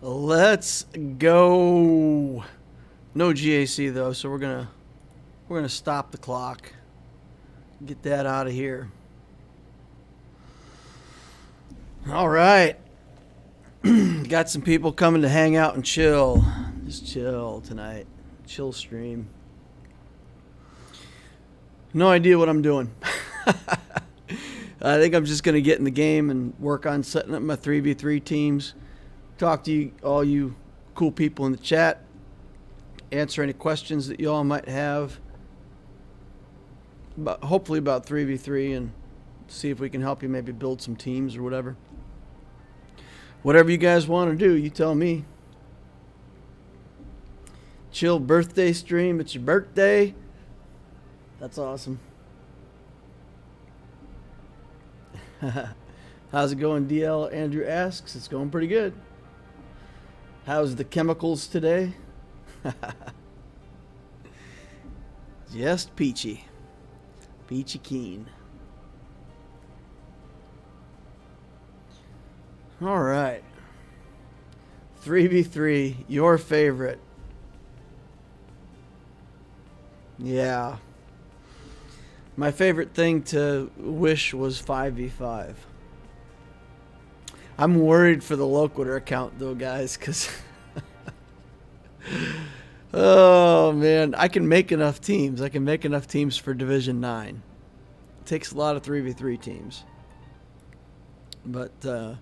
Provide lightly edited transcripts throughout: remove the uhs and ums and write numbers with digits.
Let's go. No GAC though, so we're gonna stop the clock. Get that out of here. All right. Got some people coming to hang out and chill. Just chill tonight. Chill stream. No idea what I'm doing. I think I'm just going to get in the game and work on setting up my 3v3 teams. Talk to you, all you cool people in the chat. Answer any questions that you all might have. Hopefully about 3v3, and see if we can help you maybe build some teams or whatever. Whatever you guys want to do, you tell me. Chill birthday stream. It's your birthday. That's awesome. How's it going, DL? Andrew asks. It's going pretty good. How's the chemicals today? Just peachy. Peachy keen. All right. 3v3, your favorite. Yeah. My favorite thing to wish was 5v5. I'm worried for the Loquitur account though, guys, because oh man, I can make enough teams. I can make enough teams for Division 9. It takes a lot of 3v3 teams. But the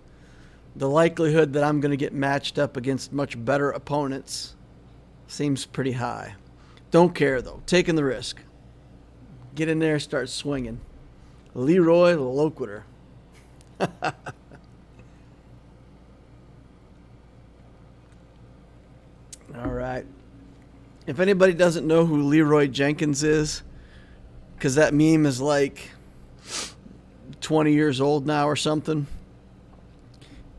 likelihood that I'm going to get matched up against much better opponents seems pretty high. Don't care though. Taking the risk. Get in there, start swinging. Leroy Loquitur. All right. If anybody doesn't know who Leroy Jenkins is, because that meme is like 20 years old now or something,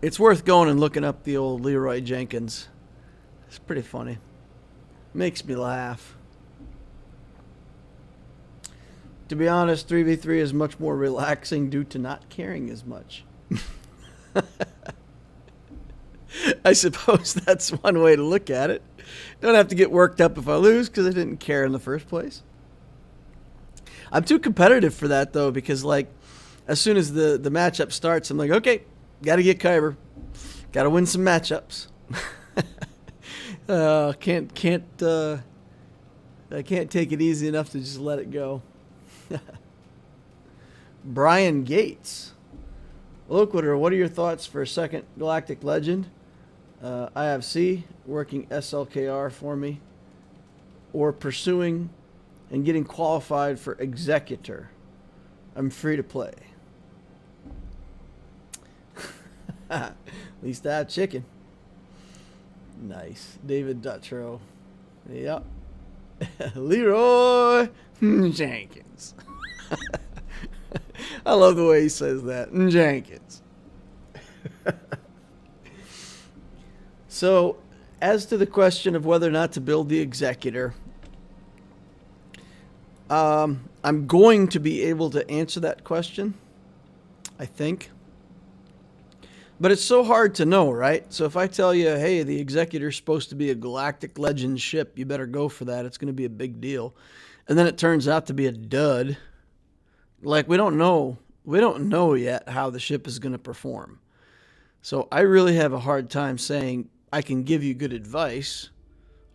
it's worth going and looking up the old Leroy Jenkins. It's pretty funny. Makes me laugh. To be honest, 3v3 is much more relaxing due to not caring as much. I suppose that's one way to look at it. Don't have to get worked up if I lose because I didn't care in the first place. I'm too competitive for that, though, because, like, as soon as the matchup starts, I'm like, okay, got to get Kyber. Got to win some matchups. I can't take it easy enough to just let it go. Brian Gates. Loquitur, what are your thoughts for a second Galactic Legend? IFC working SLKR for me, or pursuing and getting qualified for Executor. I'm free to play. At least I have chicken. Nice. David Dutrow. Yep. Leroy Jenkins. I love the way he says that. Jenkins. So, as to the question of whether or not to build the Executor, I'm going to be able to answer that question, I think. But it's so hard to know, right? So if I tell you, hey, the Executor's supposed to be a Galactic Legend ship, you better go for that. It's going to be a big deal. And then it turns out to be a dud. Like, we don't know. We don't know yet how the ship is going to perform. So I really have a hard time saying I can give you good advice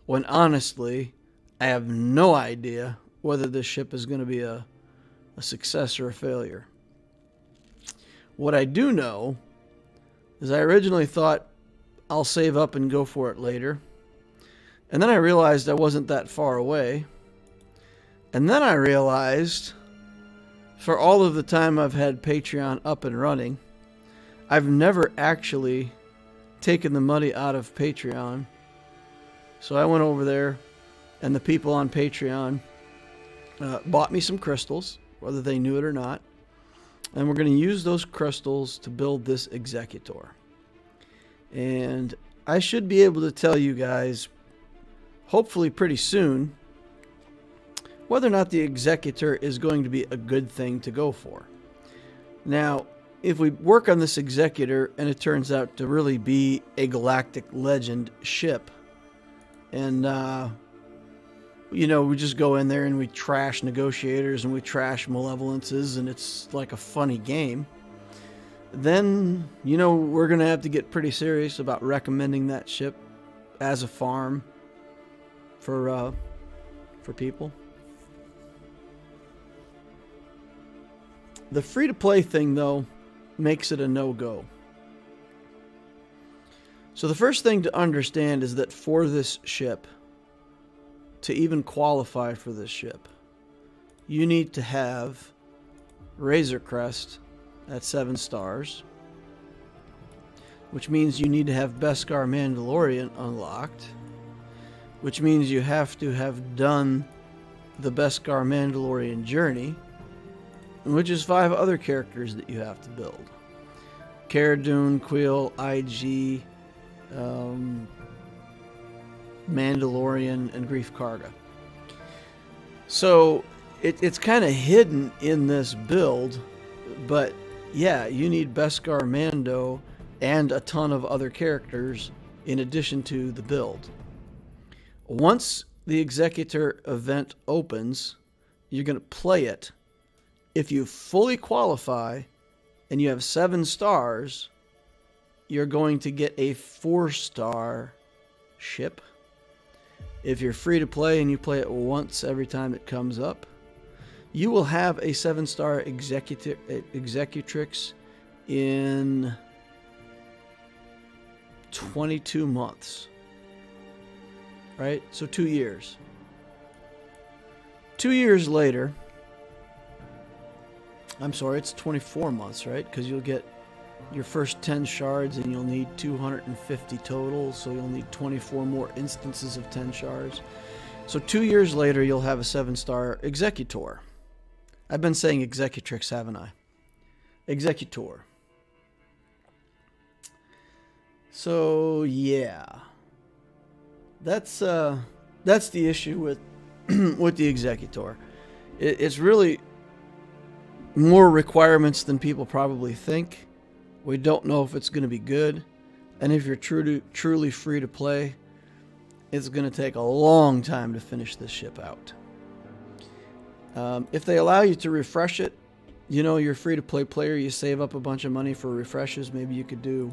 when honestly, I have no idea whether this ship is going to be a success or a failure. What I do know is I originally thought I'll save up and go for it later. And then I realized I wasn't that far away. And then I realized for all of the time I've had Patreon up and running, I've never actually taken the money out of Patreon. So I went over there and the people on Patreon bought me some crystals, whether they knew it or not. And we're going to use those crystals to build this Executor. And I should be able to tell you guys, hopefully pretty soon, whether or not the Executor is going to be a good thing to go for. Now, if we work on this Executor and it turns out to really be a Galactic Legend ship, and we just go in there and we trash negotiators and we trash malevolences and it's like a funny game, then, we're going to have to get pretty serious about recommending that ship as a farm for people. The free-to-play thing, though, makes it a no-go. So the first thing to understand is that for this ship, to even qualify for this ship, you need to have Razor Crest at 7 stars, which means you need to have Beskar Mandalorian unlocked, which means you have to have done the Beskar Mandalorian journey, which is 5 other characters that you have to build. Cara Dune, Quill, IG, Mandalorian, and Grief Karga. So it's kind of hidden in this build, but yeah, you need Beskar Mando and a ton of other characters in addition to the build. Once the Executor event opens, you're going to play it. If you fully qualify and you have 7 stars, you're going to get a 4-star ship. If you're free to play and you play it once every time it comes up, you will have a 7-star Executrix in 22 months. Right? So 2 years. 2 years later, I'm sorry, it's 24 months, right? Because you'll get your first 10 shards, and you'll need 250 total, so you'll need 24 more instances of 10 shards. So 2 years later, you'll have a 7-star Executor. I've been saying Executrix, haven't I? Executor. So yeah, that's the issue with with the Executor. It's really more requirements than people probably think. We don't know if it's going to be good, and if you're truly free to play, it's going to take a long time to finish this ship out. If they allow you to refresh it, you know, you're free to play player, you save up a bunch of money for refreshes. Maybe you could do,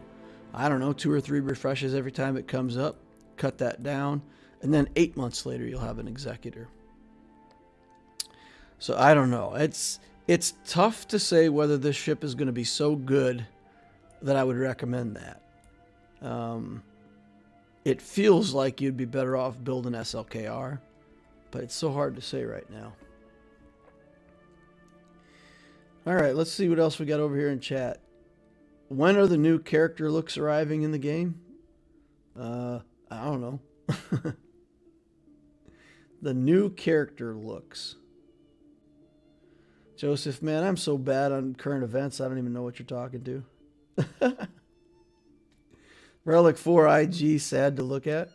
I don't know, 2 or 3 refreshes every time it comes up, cut that down, and then 8 months later you'll have an Executor. So I don't know. It's tough to say whether this ship is going to be so good that I would recommend that. It feels like you'd be better off building SLKR, but it's so hard to say right now. All right, let's see what else we got over here in chat. When are the new character looks arriving in the game? I don't know. The new character looks. Joseph, man, I'm so bad on current events, I don't even know what you're talking to. Relic 4 IG, sad to look at.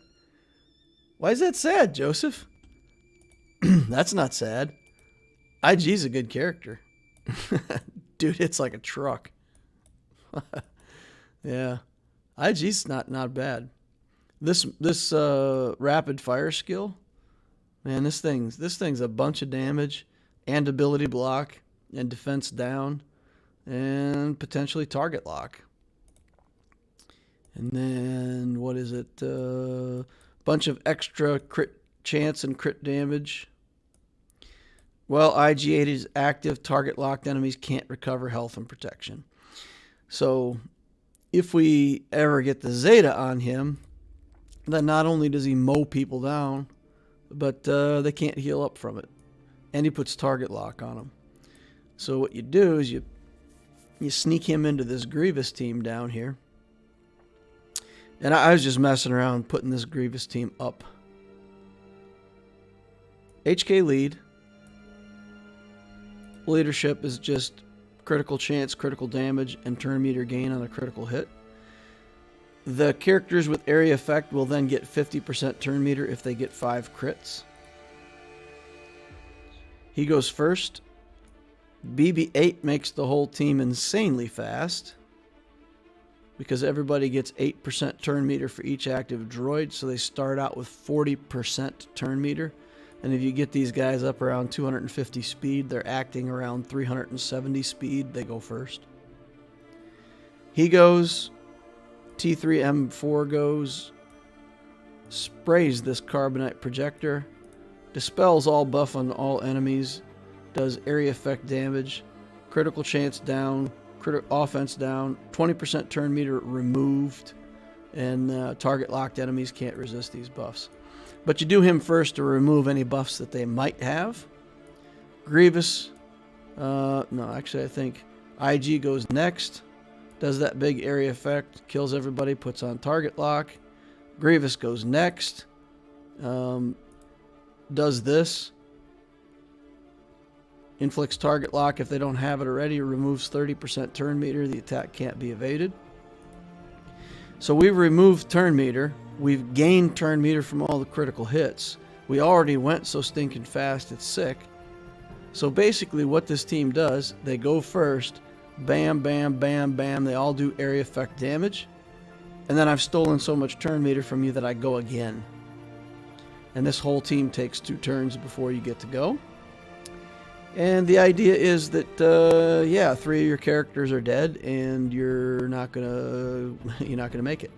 Why is that sad, Joseph? That's not sad. IG's a good character. Dude, it's like a truck. Yeah. IG's not bad. This rapid fire skill, man, this thing's a bunch of damage and ability block and defense down and potentially target lock. And then what is it? Bunch of extra crit chance and crit damage. Well, IG8 is active. Target locked enemies can't recover health and protection. So if we ever get the Zeta on him, then not only does he mow people down, but they can't heal up from it. And he puts target lock on them. So what you do is you sneak him into this Grievous team down here. And I was just messing around putting this Grievous team up. HK lead. Leadership is just critical chance, critical damage, and turn meter gain on a critical hit. The characters with area effect will then get 50% turn meter if they get 5 crits. He goes first. BB-8 makes the whole team insanely fast because everybody gets 8% turn meter for each active droid, so they start out with 40% turn meter. And if you get these guys up around 250 speed, they're acting around 370 speed, they go first. He goes, T3M4 goes, sprays this carbonite projector, dispels all buff on all enemies, does area effect damage, critical chance down, offense down, 20% turn meter removed, and target locked enemies can't resist these buffs. But you do him first to remove any buffs that they might have. Grievous, no, actually I think IG goes next, does that big area effect, kills everybody, puts on target lock. Grievous goes next, does this, inflicts target lock if they don't have it already, removes 30% turn meter, the attack can't be evaded. So we've removed turn meter, we've gained turn meter from all the critical hits. We already went so stinking fast it's sick. So basically what this team does, they go first, bam, bam, bam, bam, they all do area effect damage, and then I've stolen so much turn meter from you that I go again. And this whole team takes 2 turns before you get to go. And the idea is that, yeah, 3 of your characters are dead, and you're not gonna make it.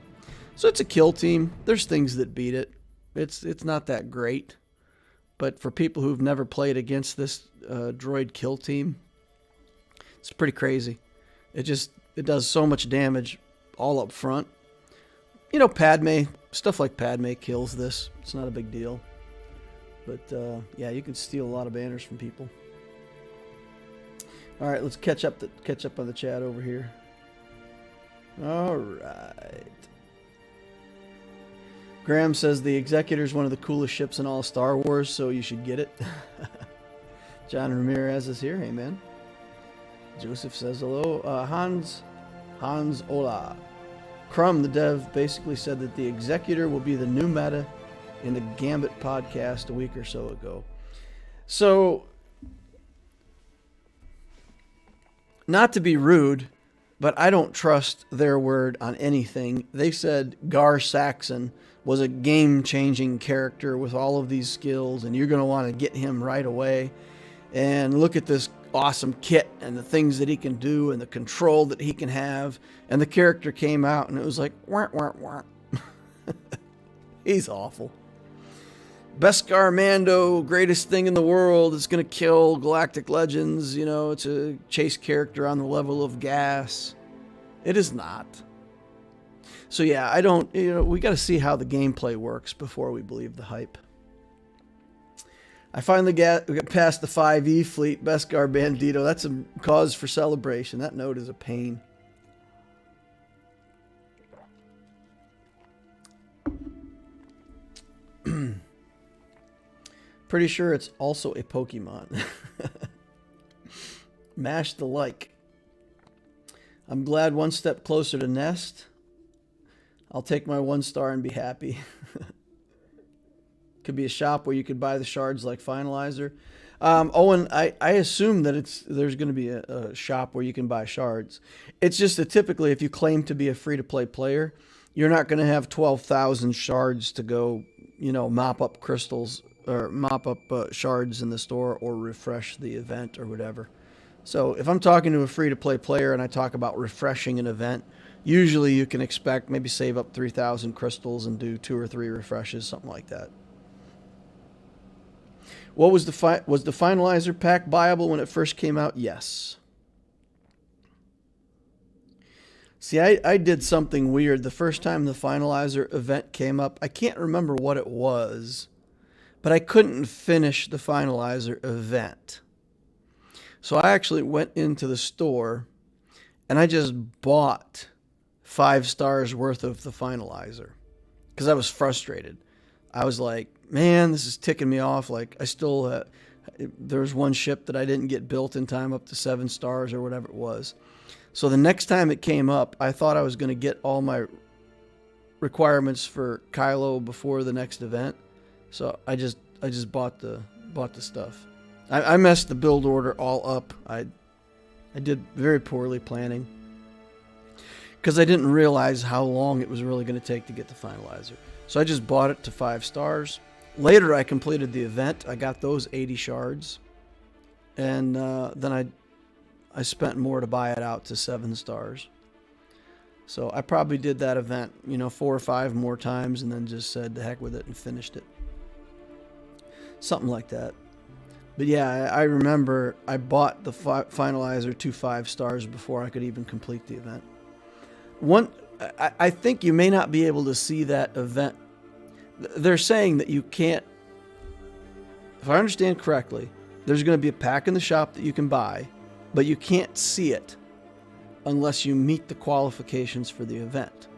So it's a kill team. There's things that beat it. It's not that great, but for people who've never played against this droid kill team, it's pretty crazy. It does so much damage all up front. You know, stuff like Padme kills this. It's not a big deal. But yeah, you can steal a lot of banners from people. All right, let's catch up on the chat over here. All right. Graham says the Executor is one of the coolest ships in all Star Wars, so you should get it. John Ramirez is here. Hey, man. Joseph says hello. Hans Ola. Crumb, the dev, basically said that the Executor will be the new meta in the Gambit podcast a week or so ago. So, not to be rude, but I don't trust their word on anything. They said Gar Saxon was a game-changing character with all of these skills, and you're going to want to get him right away. And look at this awesome kit and the things that he can do and the control that he can have. And the character came out, and it was like, wah, wah, wah. He's awful. Beskar Mando, greatest thing in the world. It's going to kill Galactic Legends. You know, it's a chase character on the level of Gas. It is not. So yeah, we got to see how the gameplay works before we believe the hype. I finally got past the 5E fleet, Beskar Bandito. That's a cause for celebration. That note is a pain. Pretty sure it's also a Pokemon. Mash the like. I'm glad one step closer to Nest. I'll take my 1 star and be happy. Could be a shop where you could buy the shards like Finalizer. Owen, I assume that there's going to be a shop where you can buy shards. It's just that typically if you claim to be a free-to-play player, you're not going to have 12,000 shards to go, mop up crystals or mop up shards in the store or refresh the event or whatever. So if I'm talking to a free-to-play player and I talk about refreshing an event, usually you can expect maybe save up 3,000 crystals and do 2 or 3 refreshes, something like that. What was the Finalizer pack buyable when it first came out? Yes. See, I did something weird. The first time the Finalizer event came up, I can't remember what it was, but I couldn't finish the Finalizer event. So I actually went into the store and I just bought 5 stars worth of the Finalizer because I was frustrated. I was like, man, this is ticking me off. Like, I still, there was one ship that I didn't get built in time up to 7 stars or whatever it was. So the next time it came up, I thought I was going to get all my requirements for Kylo before the next event. So I just bought the stuff. I messed the build order all up. I did very poorly planning because I didn't realize how long it was really going to take to get the Finalizer. So I just bought it to 5 stars. Later, I completed the event. I got those 80 shards. And then I spent more to buy it out to 7 stars. So I probably did that event, 4 or 5 more times and then just said the heck with it and finished it. Something like that. But yeah, I remember I bought the Finalizer to 5 stars before I could even complete the event. I think you may not be able to see that event. They're saying that you can't, if I understand correctly, there's going to be a pack in the shop that you can buy, but you can't see it unless you meet the qualifications for the event.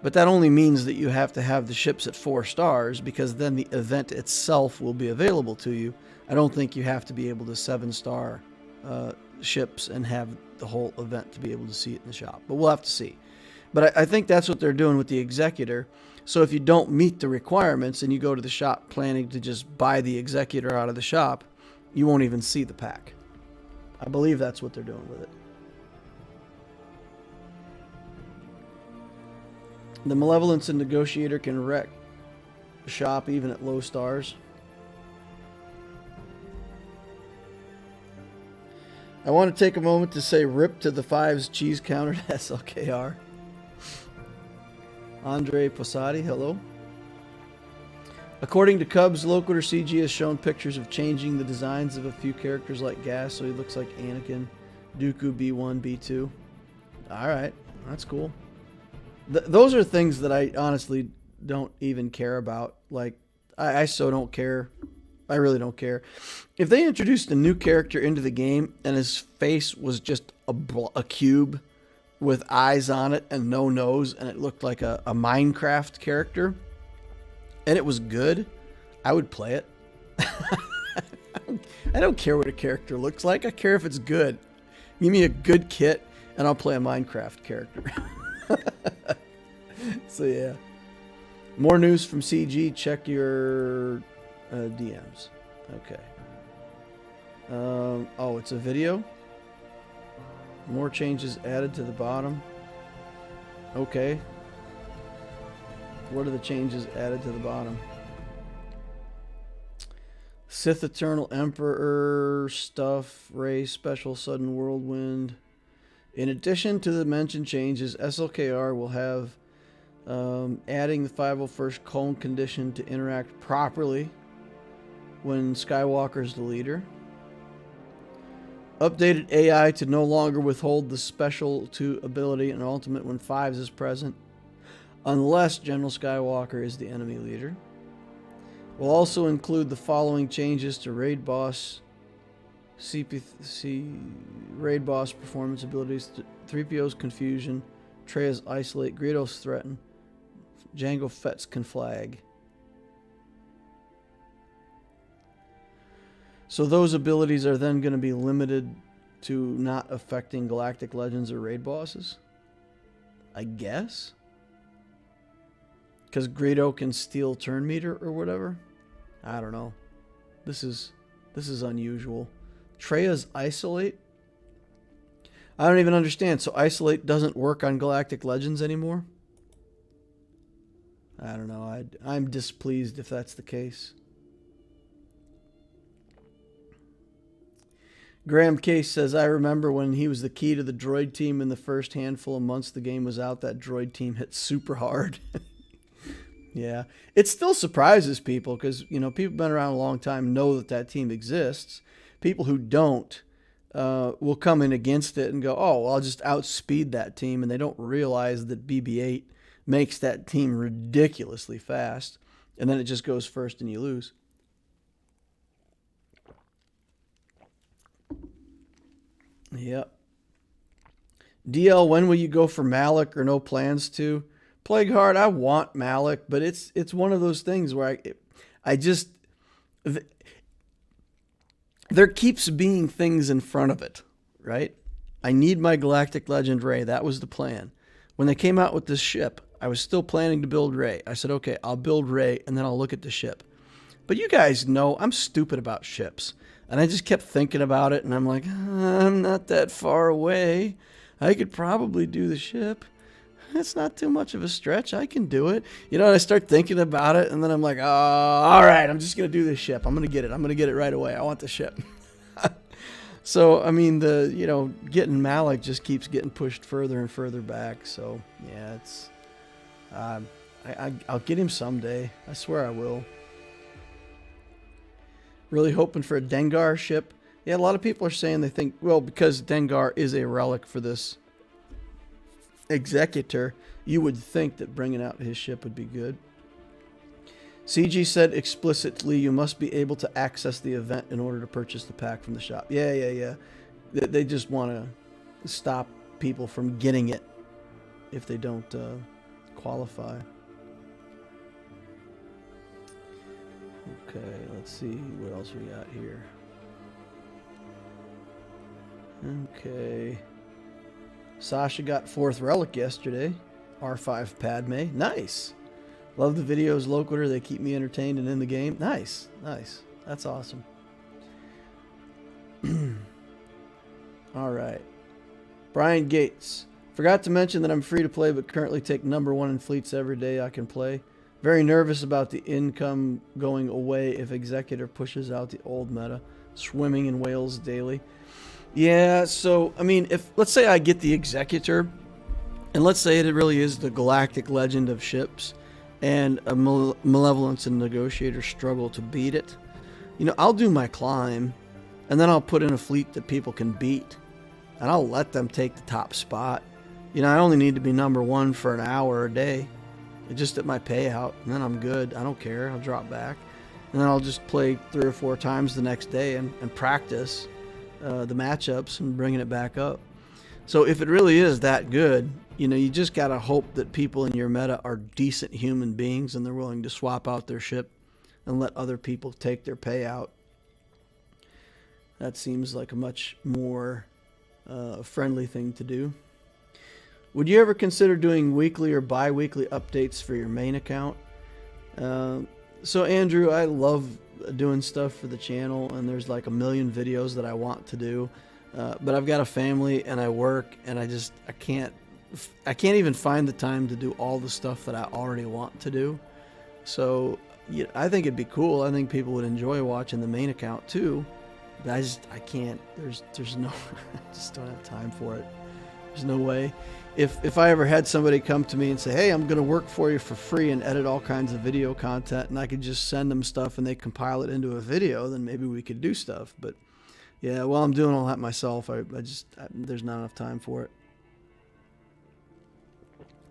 But that only means that you have to have the ships at 4 stars because then the event itself will be available to you. I don't think you have to be able to 7-star ships and have the whole event to be able to see it in the shop. But we'll have to see. But I think that's what they're doing with the Executor. So if you don't meet the requirements and you go to the shop planning to just buy the Executor out of the shop, you won't even see the pack. I believe that's what they're doing with it. The Malevolence and Negotiator can wreck the shop even at low stars. I want to take a moment to say rip to the 5's cheese counter to SLKR. Andre Posadi, hello. According to Cubs, Loquitur CG has shown pictures of changing the designs of a few characters like Gas, so he looks like Anakin, Dooku B1, B2. Alright, that's cool. Those are things that I honestly don't even care about. Like, I so don't care. I really don't care. If they introduced a new character into the game and his face was just a cube with eyes on it and no nose, and it looked like a Minecraft character, and it was good, I would play it. I don't care what a character looks like. I care if it's good. Give me a good kit, and I'll play a Minecraft character. So yeah. More news from CG. Check your DMs. Okay. Oh, it's a video. More changes added to the bottom. Okay. What are the changes added to the bottom? Sith Eternal Emperor stuff, Ray Special Sudden Whirlwind. In addition to the mentioned changes, SLKR will have adding the 501st Clone condition to interact properly when Skywalker is the leader. Updated AI to no longer withhold the Special 2 ability and Ultimate when 5s is present, unless General Skywalker is the enemy leader. Will also include the following changes to Raid Boss, Raid Boss performance abilities: 3PO's Confusion, Treya's Isolate, Greedo's Threaten, Jango Fett's Conflag. So those abilities are then going to be limited to not affecting Galactic Legends or Raid Bosses, I guess? Because Greedo can steal turn meter or whatever? I don't know. This is unusual. Treya's Isolate? I don't even understand. So Isolate doesn't work on Galactic Legends anymore? I don't know. I'm displeased if that's the case. Graham Case says, I remember when he was the key to the droid team in the first handful of months the game was out, that droid team hit super hard. Yeah. It still surprises people because, you know, people who've been around a long time know that team exists. People who don't will come in against it and go, oh, well, I'll just outspeed that team. And they don't realize that BB-8 makes that team ridiculously fast. And then it just goes first and you lose. Yep. DL, when will you go for Malik or no plans to? Plague Heart, I want Malik, but it's one of those things where I just there keeps being things in front of it, right? I need my Galactic Legend Rey. That was the plan. When they came out with this ship, I was still planning to build Rey. I said, okay, I'll build Rey and then I'll look at the ship. But you guys know I'm stupid about ships. And I just kept thinking about it and I'm like, I'm not that far away. I could probably do the ship. It's not too much of a stretch. I can do it. You know, and I start thinking about it, and then I'm like, oh, all right, I'm just going to do this ship. I'm going to get it. I'm going to get it right away. I want the ship. So, I mean, getting Malik just keeps getting pushed further and further back. So, yeah, it's, I'll get him someday. I swear I will. Really hoping for a Dengar ship. Yeah, a lot of people are saying they think, well, because Dengar is a relic for this Executor, you would think that bringing out his ship would be good. CG said explicitly you must be able to access the event in order to purchase the pack from the shop. Yeah. They just want to stop people from getting it if they don't qualify. Okay, let's see what else we got here. Okay. Sasha got 4th relic yesterday. R5 Padme. Nice. Love the videos, Loquitur. They keep me entertained and in the game. Nice. That's awesome. All right. Brian Gates. Forgot to mention that I'm free to play, but currently take number 1 in fleets every day I can play. Very nervous about the income going away if Executor pushes out the old meta. Swimming in whales daily. Yeah, so, I mean, let's say I get the Executor, and let's say it really is the Galactic Legend of ships, and a Malevolence and Negotiator struggle to beat it, you know, I'll do my climb, and then I'll put in a fleet that people can beat, and I'll let them take the top spot. You know, I only need to be number 1 for an hour a day, just at my payout, and then I'm good. I don't care. I'll drop back, and then I'll just play 3 or 4 times the next day and practice the matchups and bringing it back up. So if it really is that good, you know, you just got to hope that people in your meta are decent human beings and they're willing to swap out their ship and let other people take their payout. That seems like a much more friendly thing to do. Would you ever consider doing weekly or bi-weekly updates for your main account? So Andrew, I love doing stuff for the channel, and there's like a million videos that I want to do, but I've got a family and I work, and I can't even find the time to do all the stuff that I already want to do. So yeah, I think it'd be cool. I think people would enjoy watching the main account too, but I can't. There's no, I just don't have time for it. There's no way. If I ever had somebody come to me and say, hey, I'm going to work for you for free and edit all kinds of video content, and I could just send them stuff and they compile it into a video, then maybe we could do stuff. But yeah, while I'm doing all that myself, there's not enough time for it.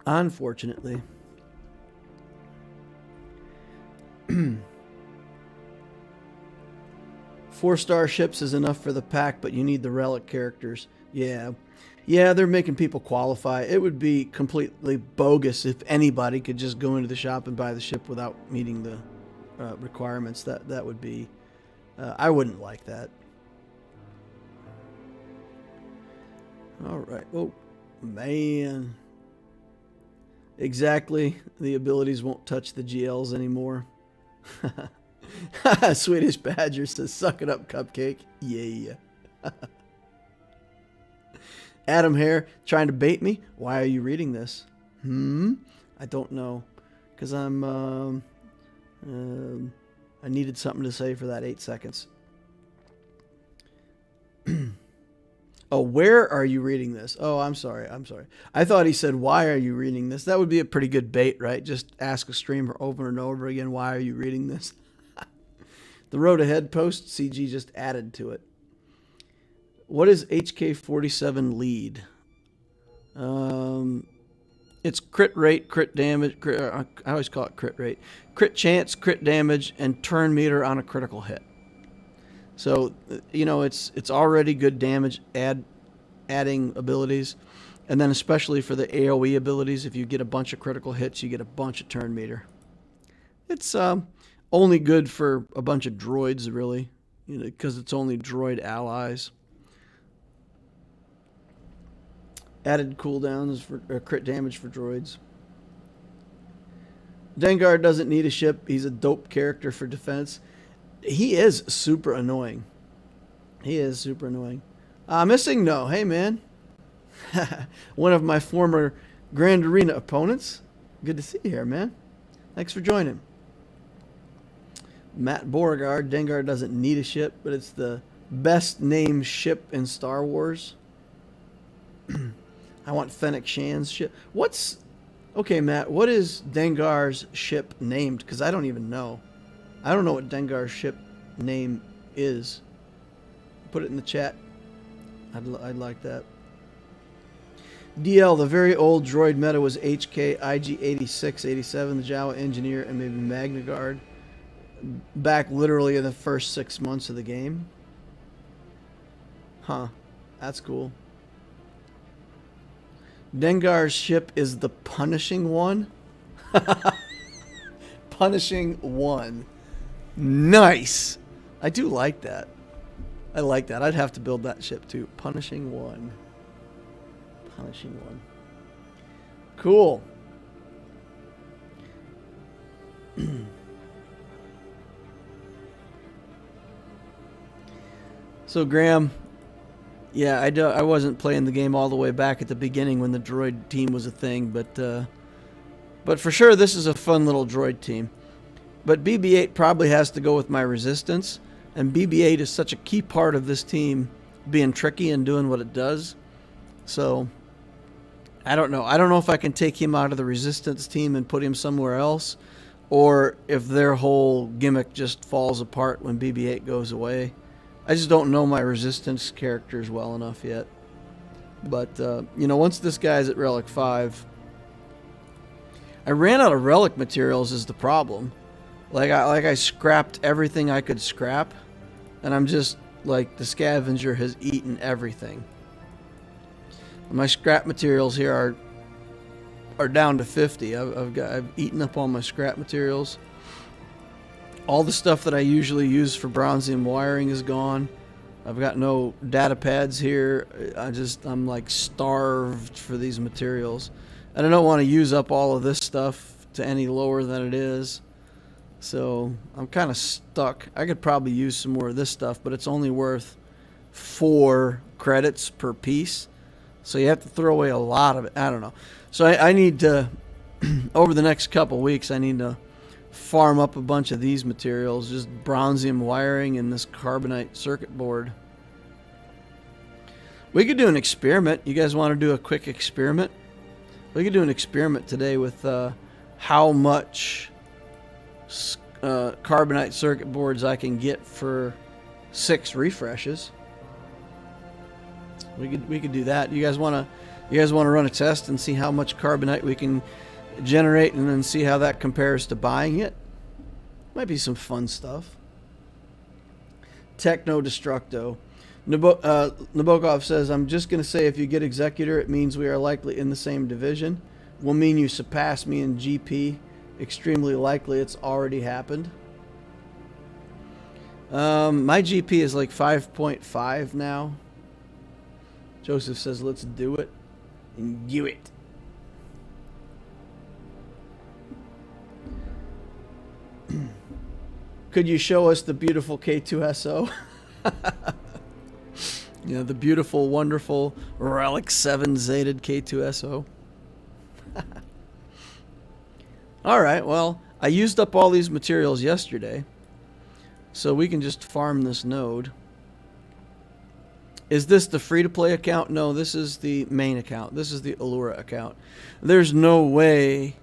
Unfortunately. 4-star ships is enough for the pack, but you need the relic characters. Yeah, they're making people qualify. It would be completely bogus if anybody could just go into the shop and buy the ship without meeting the requirements. That would be... I wouldn't like that. Alright. Oh, man. Exactly. The abilities won't touch the GLs anymore. Swedish Badger says, suck it up, Cupcake. Yeah. Adam Hare, trying to bait me? Why are you reading this? I don't know. Because I needed something to say for that 8 seconds. Oh, where are you reading this? Oh, I'm sorry. I thought he said, why are you reading this? That would be a pretty good bait, right? Just ask a streamer over and over again, why are you reading this? The Road Ahead post, CG just added to it. What is HK-47 lead? It's crit rate, crit damage. I always call it crit rate. Crit chance, crit damage, and turn meter on a critical hit. So, you know, it's already good damage adding abilities. And then especially for the AoE abilities, if you get a bunch of critical hits, you get a bunch of turn meter. It's only good for a bunch of droids, really, you know, because it's only droid allies. Added cooldowns for crit damage for droids. Dengar doesn't need a ship. He's a dope character for defense. He is super annoying. Missing? No. Hey, man. One of my former Grand Arena opponents. Good to see you here, man. Thanks for joining. Matt Beauregard. Dengar doesn't need a ship, but it's the best named ship in Star Wars. I want Fennec Shan's ship. Okay, Matt, what is Dengar's ship named? Because I don't even know. I don't know what Dengar's ship name is. Put it in the chat. I'd like that. DL, the very old droid meta was HK, IG-86, 87, the Jawa Engineer, and maybe Magna Guard. Back literally in the first 6 months of the game. Huh. That's cool. Dengar's ship is the Punishing One. Punishing One. Nice. I do like that. I like that. I'd have to build that ship too. Punishing One. Punishing One. Cool. So Graham, yeah, I wasn't playing the game all the way back at the beginning when the droid team was a thing, but for sure this is a fun little droid team. But BB-8 probably has to go with my resistance, and BB-8 is such a key part of this team being tricky and doing what it does. So I don't know. I don't know if I can take him out of the resistance team and put him somewhere else, or if their whole gimmick just falls apart when BB-8 goes away. I just don't know my resistance characters well enough yet. But, you know, once this guy's at Relic 5... I ran out of relic materials is the problem. Like I scrapped everything I could scrap. And I'm just, like, the scavenger has eaten everything. My scrap materials here are down to 50. I've eaten up all my scrap materials. All the stuff that I usually use for bronzium wiring is gone. I've got no data pads here. I'm like starved for these materials. And I don't want to use up all of this stuff to any lower than it is. So I'm kind of stuck. I could probably use some more of this stuff, but it's only worth 4 credits per piece. So you have to throw away a lot of it. I don't know. So I need to, over the next couple weeks, I need to farm up a bunch of these materials, just bronzium wiring and this carbonite circuit board. We could do an experiment. You guys want to do a quick experiment? We could do an experiment today with how much carbonite circuit boards I can get for 6 refreshes. We could do that. You guys want to run a test and see how much carbonite we can generate, and then see how that compares to buying it? Might be some fun stuff. Techno Destructo. Nabokov says, I'm just going to say if you get Executor, it means we are likely in the same division. Will mean you surpass me in GP. Extremely likely it's already happened. My GP is like 5.5 now. Joseph says, let's do it. And do it. Could you show us the beautiful K2SO? You know, the beautiful, wonderful Relic 7 Zated K2SO. Alright, well, I used up all these materials yesterday, so we can just farm this node. Is this the free-to-play account? No, this is the main account. This is the Aleura account. There's no way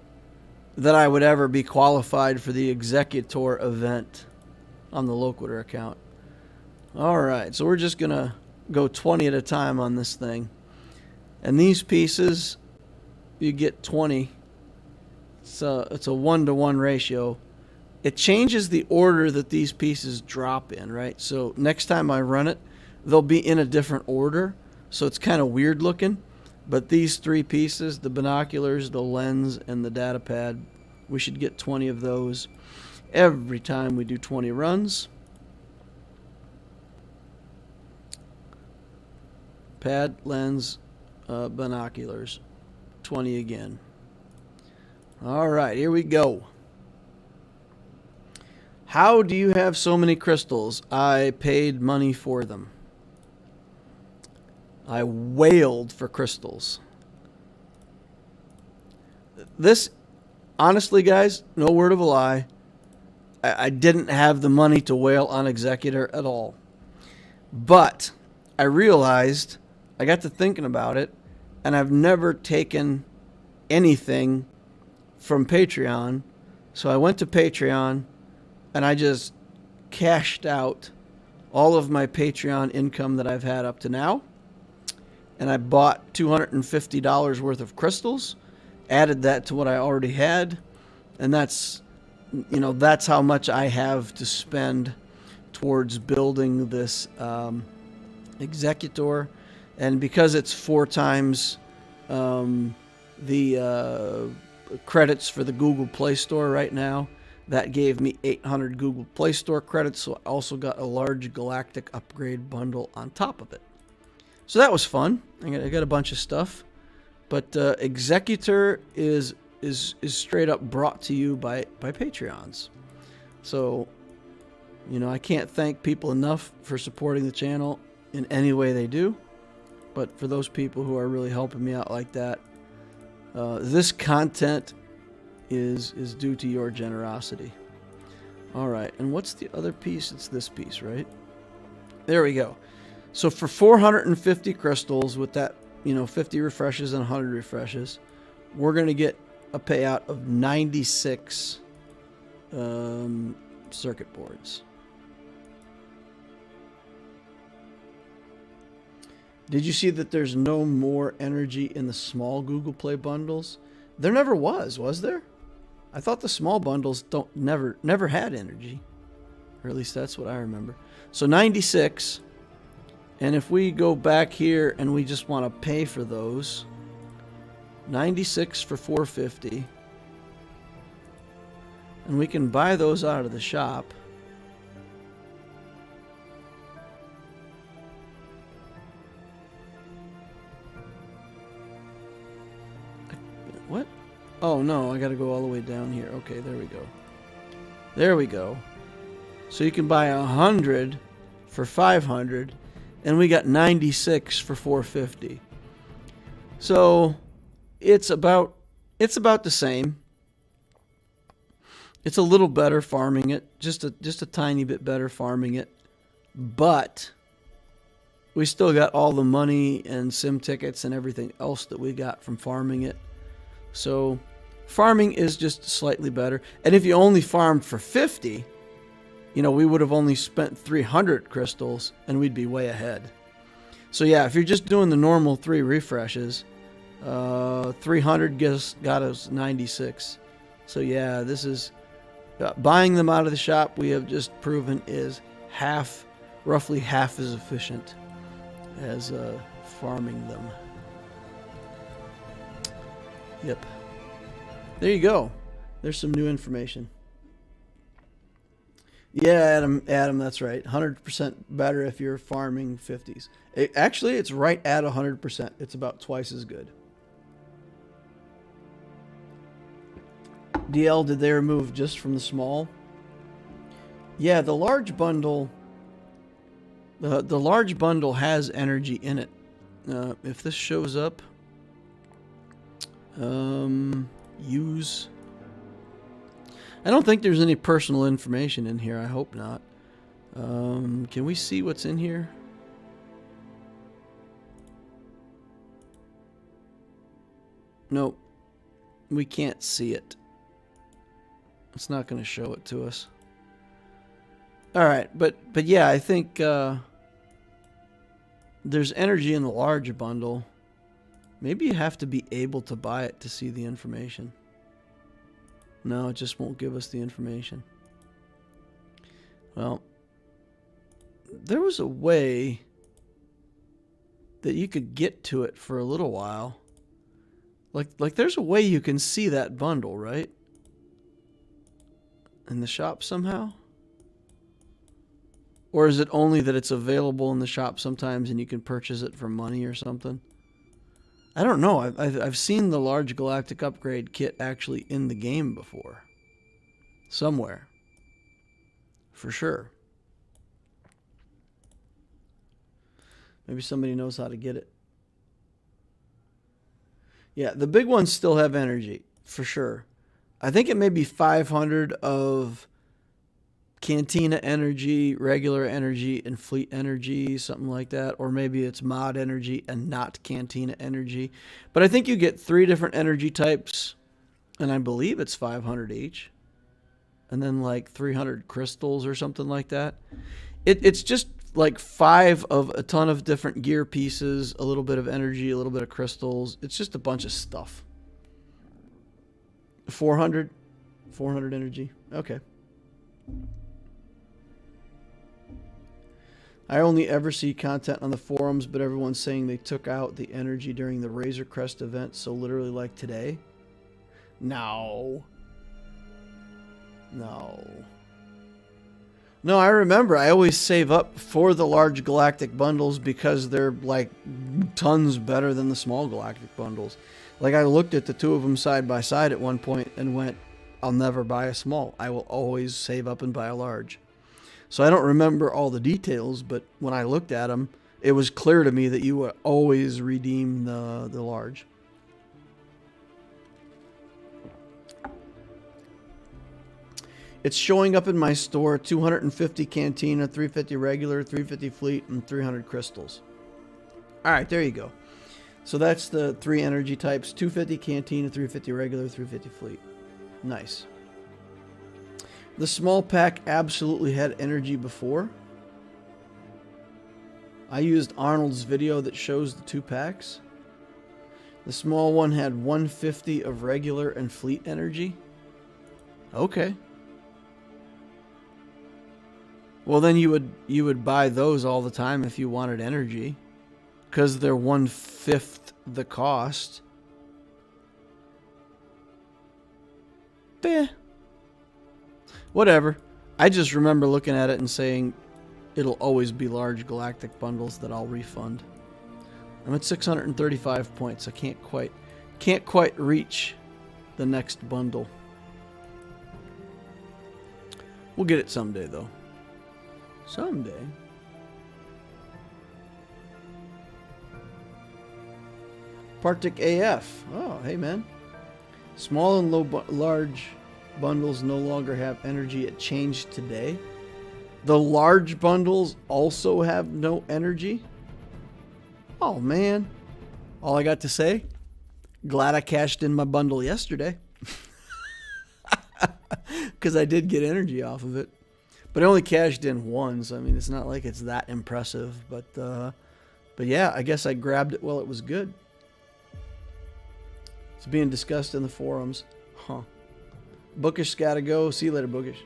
that I would ever be qualified for the Executor event on the Loquitur account. Alright, so we're just going to go 20 at a time on this thing. And these pieces, you get 20. It's a 1-to-1 ratio. It changes the order that these pieces drop in, right? So next time I run it, they'll be in a different order. So it's kind of weird looking. But these 3 pieces, the binoculars, the lens, and the data pad, we should get 20 of those every time we do 20 runs. Pad, lens, binoculars. 20 again. Alright, here we go. How do you have so many crystals? I paid money for them. I wailed for crystals. This, honestly, guys, no word of a lie, I didn't have the money to wail on Executor at all. But I realized, I got to thinking about it, and I've never taken anything from Patreon. So I went to Patreon, and I just cashed out all of my Patreon income that I've had up to now. And I bought $250 worth of crystals, added that to what I already had, and that's how much I have to spend towards building this Executor. And because it's 4 times the credits for the Google Play Store right now, that gave me 800 Google Play Store credits, so I also got a large Galactic upgrade bundle on top of it. So that was fun. I got a bunch of stuff, but Executor is straight up brought to you by Patreons. So, I can't thank people enough for supporting the channel in any way they do. But for those people who are really helping me out like that, this content is due to your generosity. All right, and what's the other piece? It's this piece, right? There we go. So for 450 crystals with that, 50 refreshes and 100 refreshes, we're going to get a payout of 96 circuit boards. Did you see that there's no more energy in the small Google Play bundles? There never was there? I thought the small bundles never had energy. Or at least that's what I remember. So 96. And if we go back here and we just want to pay for those, 96 for 450. And we can buy those out of the shop. What? Oh no, I gotta go all the way down here. Okay, there we go. There we go. So you can buy 100 for 500, and we got 96 for 450. So it's about the same. It's a little better farming it, just a tiny bit better farming it, but we still got all the money and sim tickets and everything else that we got from farming it. So farming is just slightly better. And if you only farmed for 50, you know, we would have only spent 300 crystals and we'd be way ahead. So yeah, if you're just doing the normal 3 refreshes, 300 got us 96. So yeah, this is buying them out of the shop, we have just proven is roughly half as efficient as farming them. Yep. There you go. There's some new information. Yeah, Adam, that's right. 100% better if you're farming 50s. Actually, it's right at 100%. It's about twice as good. DL, did they remove just from the small? Yeah, the large bundle. The large bundle has energy in it. If this shows up, use. I don't think there's any personal information in here. I hope not. Can we see what's in here? Nope. We can't see it. It's not going to show it to us. All right, but yeah, I think there's energy in the large bundle. Maybe you have to be able to buy it to see the information. No, it just won't give us the information. Well, there was a way that you could get to it for a little while. Like there's a way you can see that bundle, right? In the shop somehow? Or is it only that it's available in the shop sometimes and you can purchase it for money or something? I don't know. I've seen the large galactic upgrade kit actually in the game before. Somewhere. For sure. Maybe somebody knows how to get it. Yeah, the big ones still have energy. For sure. I think it may be 500 of Cantina energy, regular energy, and fleet energy, something like that. Or maybe it's mod energy and not Cantina energy. But I think you get 3 different energy types, and I believe it's 500 each. And then like 300 crystals or something like that. It's just like 5 of a ton of different gear pieces, a little bit of energy, a little bit of crystals. It's just a bunch of stuff. 400 energy. Okay. I only ever see content on the forums, but everyone's saying they took out the energy during the Razor Crest event, so literally like today. No, I remember. I always save up for the large galactic bundles because they're like tons better than the small galactic bundles. Like I looked at the 2 of them side by side at one point and went, I'll never buy a small. I will always save up and buy a large. So I don't remember all the details, but when I looked at them, it was clear to me that you would always redeem the large. It's showing up in my store, 250 Cantina, 350 regular, 350 fleet, and 300 crystals. All right, there you go. So that's the 3 energy types, 250 Cantina, 350 regular, 350 fleet. Nice. The small pack absolutely had energy before. I used Arnold's video that shows the 2 packs. The small one had 150 of regular and fleet energy. Okay. Well, then you would buy those all the time if you wanted energy, because they're 1/5 the cost. Whatever. I just remember looking at it and saying it'll always be large galactic bundles that I'll refund. I'm at 635 points. I can't quite reach the next bundle. We'll get it someday though. Someday. Partic AF. Oh, hey man. Small and large bundles no longer have energy. It changed today. The large bundles also have no energy. Oh man. All I got to say, glad I cashed in my bundle yesterday. Because I did get energy off of it. But I only cashed in once. I mean, it's not like it's that impressive. But yeah, I guess I grabbed it while it was good. It's being discussed in the forums. Huh. Bookish gotta go. See you later, Bookish.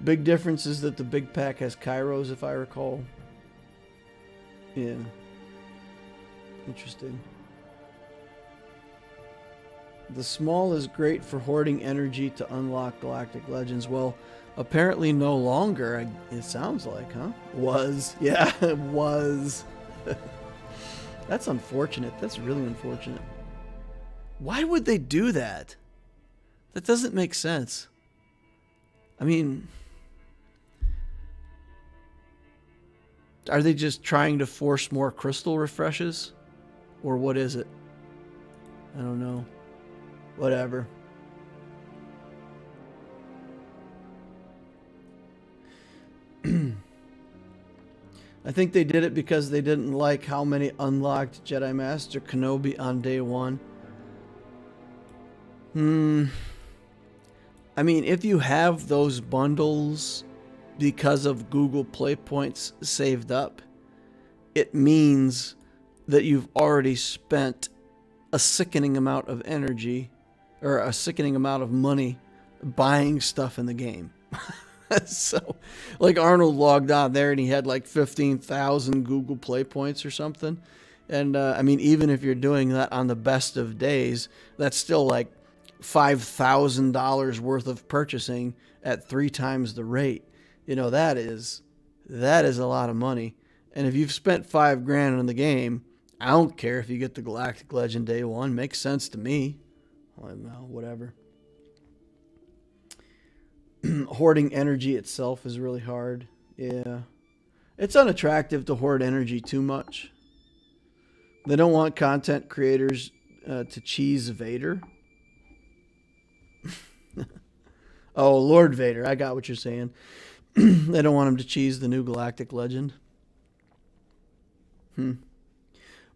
Big difference is that the big pack has Kairos, if I recall. Yeah. Interesting. The small is great for hoarding energy to unlock Galactic Legends. Well, apparently no longer, it sounds like, huh? Was. Yeah, it was. That's unfortunate. That's really unfortunate. Why would they do that? That doesn't make sense. I mean, are they just trying to force more crystal refreshes? Or what is it? I don't know. Whatever. I think they did it because they didn't like how many unlocked Jedi Master Kenobi on day one. I mean, if you have those bundles because of Google Play points saved up, it means that you've already spent a sickening amount of energy or a sickening amount of money buying stuff in the game. So, like Arnold logged on there and he had like 15,000 Google Play points or something. And I mean, even if you're doing that on the best of days, that's still like $5,000 worth of purchasing at 3 times the rate. You know, that is a lot of money. And if you've spent $5,000 on the game, I don't care if you get the Galactic Legend day one. Makes sense to me. Well, no, whatever. Hoarding energy itself is really hard. Yeah. It's unattractive to hoard energy too much. They don't want content creators to cheese Vader. Oh, Lord Vader. I got what you're saying. They don't want him to cheese the new Galactic Legend.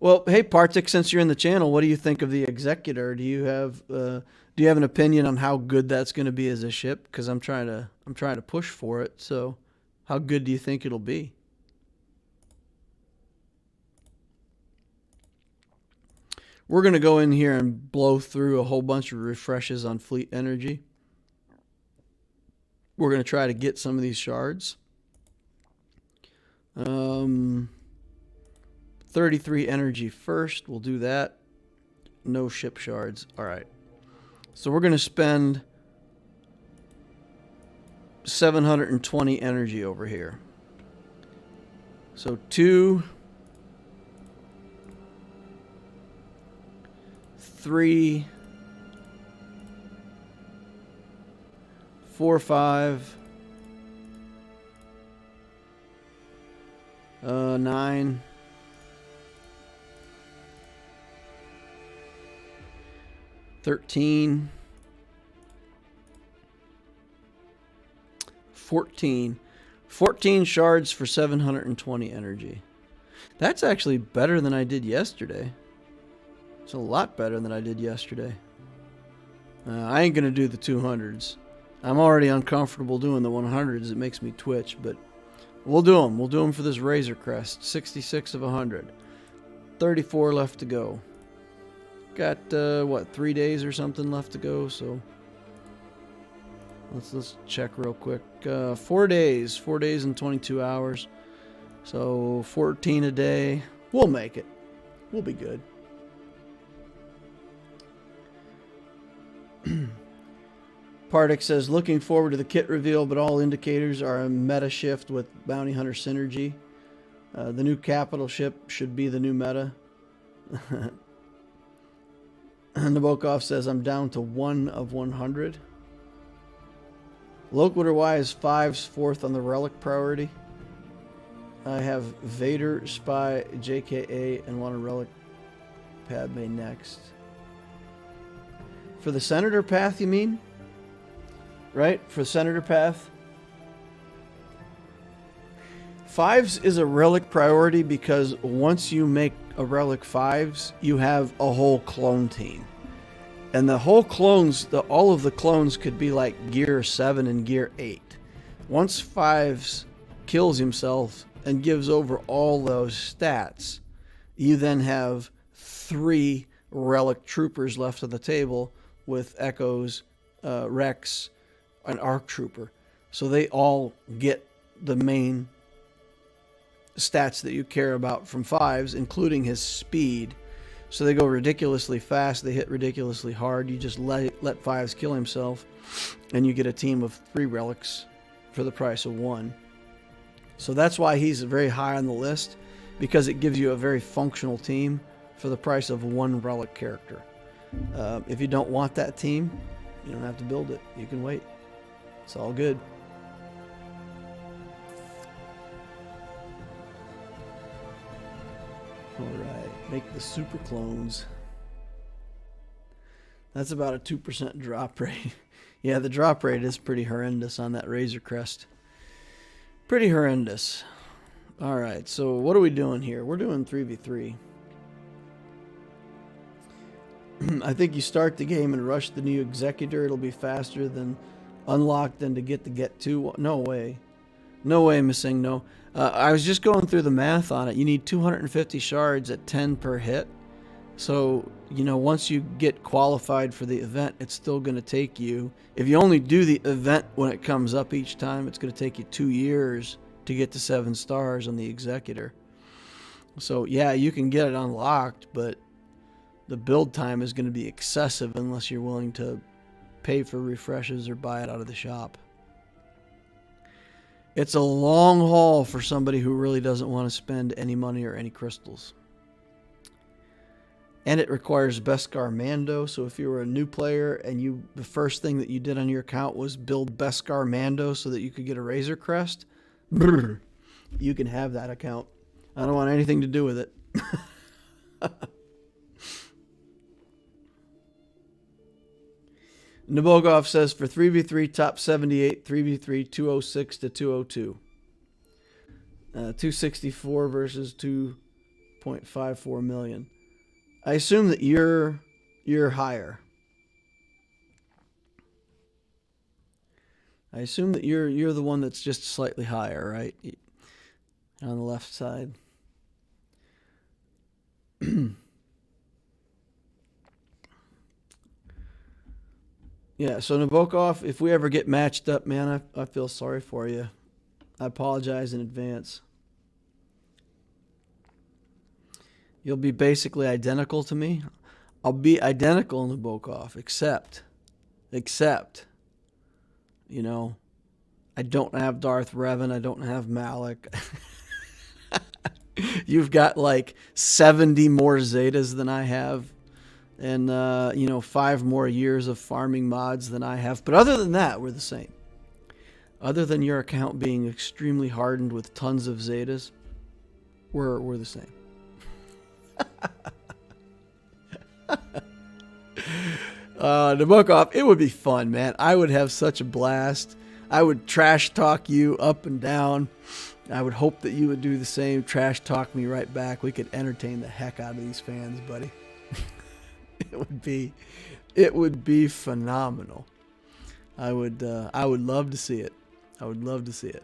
Well, hey Partic, since you're in the channel, what do you think of the Executor? Do you have an opinion on how good that's going to be as a ship? Because I'm trying to push for it. So, how good do you think it'll be? We're going to go in here and blow through a whole bunch of refreshes on fleet energy. We're going to try to get some of these shards. 33 energy first. We'll do that. No ship shards. All right. So we're going to spend 720 energy over here. So 2, 3, 4, 5, 9, 13, 14. 14 shards for 720 energy. That's actually better than I did yesterday. It's a lot better than I did yesterday. I ain't going to do the 200s. I'm already uncomfortable doing the 100s. It makes me twitch, but we'll do them. We'll do them for this Razor Crest. 66 of 100. 34 left to go. Got, 3 days or something left to go, so Let's check real quick. 4 days. 4 days and 22 hours. So 14 a day. We'll make it. We'll be good. Pardic says, looking forward to the kit reveal, but all indicators are a meta shift with Bounty Hunter synergy. The new capital ship should be the new meta. Nabokov says, I'm down to 1 of 100. Loquitur Y is 5's fourth on the relic priority. I have Vader, Spy, JKA, and want a relic Padme next. For the Senator path, you mean? Right? For the Senator path? 5's is a relic priority because once you make a relic 5's, you have a whole clone team. And the whole clones, all of the clones could be like Gear 7 and Gear 8. Once 5's kills himself and gives over all those stats, you then have 3 relic troopers left on the table with Echoes, Rex, and Arc Trooper. So they all get the main stats that you care about from 5's, including his speed. So they go ridiculously fast, they hit ridiculously hard. You just let 5's kill himself, and you get a team of 3 relics for the price of 1. So that's why he's very high on the list, because it gives you a very functional team for the price of 1 relic character. If you don't want that team, you don't have to build it. You can wait. It's all good. Alright, make the super clones. That's about a 2% drop rate. Yeah, the drop rate is pretty horrendous on that Razor Crest. Pretty horrendous. Alright, so what are we doing here? We're doing 3v3. I think you start the game and rush the new Executor. It'll be faster than unlock than to get the Get 2. No way. No way, missing. No. I was just going through the math on it. You need 250 shards at 10 per hit. So, you know, once you get qualified for the event, it's still going to take you, if you only do the event when it comes up each time, it's going to take you 2 years to get to 7 stars on the Executor. So, yeah, you can get it unlocked, but the build time is going to be excessive unless you're willing to pay for refreshes or buy it out of the shop. It's a long haul for somebody who really doesn't want to spend any money or any crystals. And it requires Beskar Mando, so if you were a new player and the first thing that you did on your account was build Beskar Mando so that you could get a Razor Crest, you can have that account. I don't want anything to do with it. Nabokov says for 3v3 top 78, 3v3 206 to 202. 264 versus 2.54 million. I assume that you're higher. I assume that you're the one that's just slightly higher, right? On the left side. Yeah, so Nabokov, if we ever get matched up, man, I feel sorry for you. I apologize in advance. You'll be basically identical to me. I'll be identical, Nabokov, except, you know, I don't have Darth Revan. I don't have Malik. You've got like 70 more Zetas than I have. And, 5 more years of farming mods than I have. But other than that, we're the same. Other than your account being extremely hardened with tons of Zetas, we're the same. Nabokov, it would be fun, man. I would have such a blast. I would trash talk you up and down. I would hope that you would do the same. Trash talk me right back. We could entertain the heck out of these fans, buddy. It would be phenomenal. I would love to see it. I would love to see it.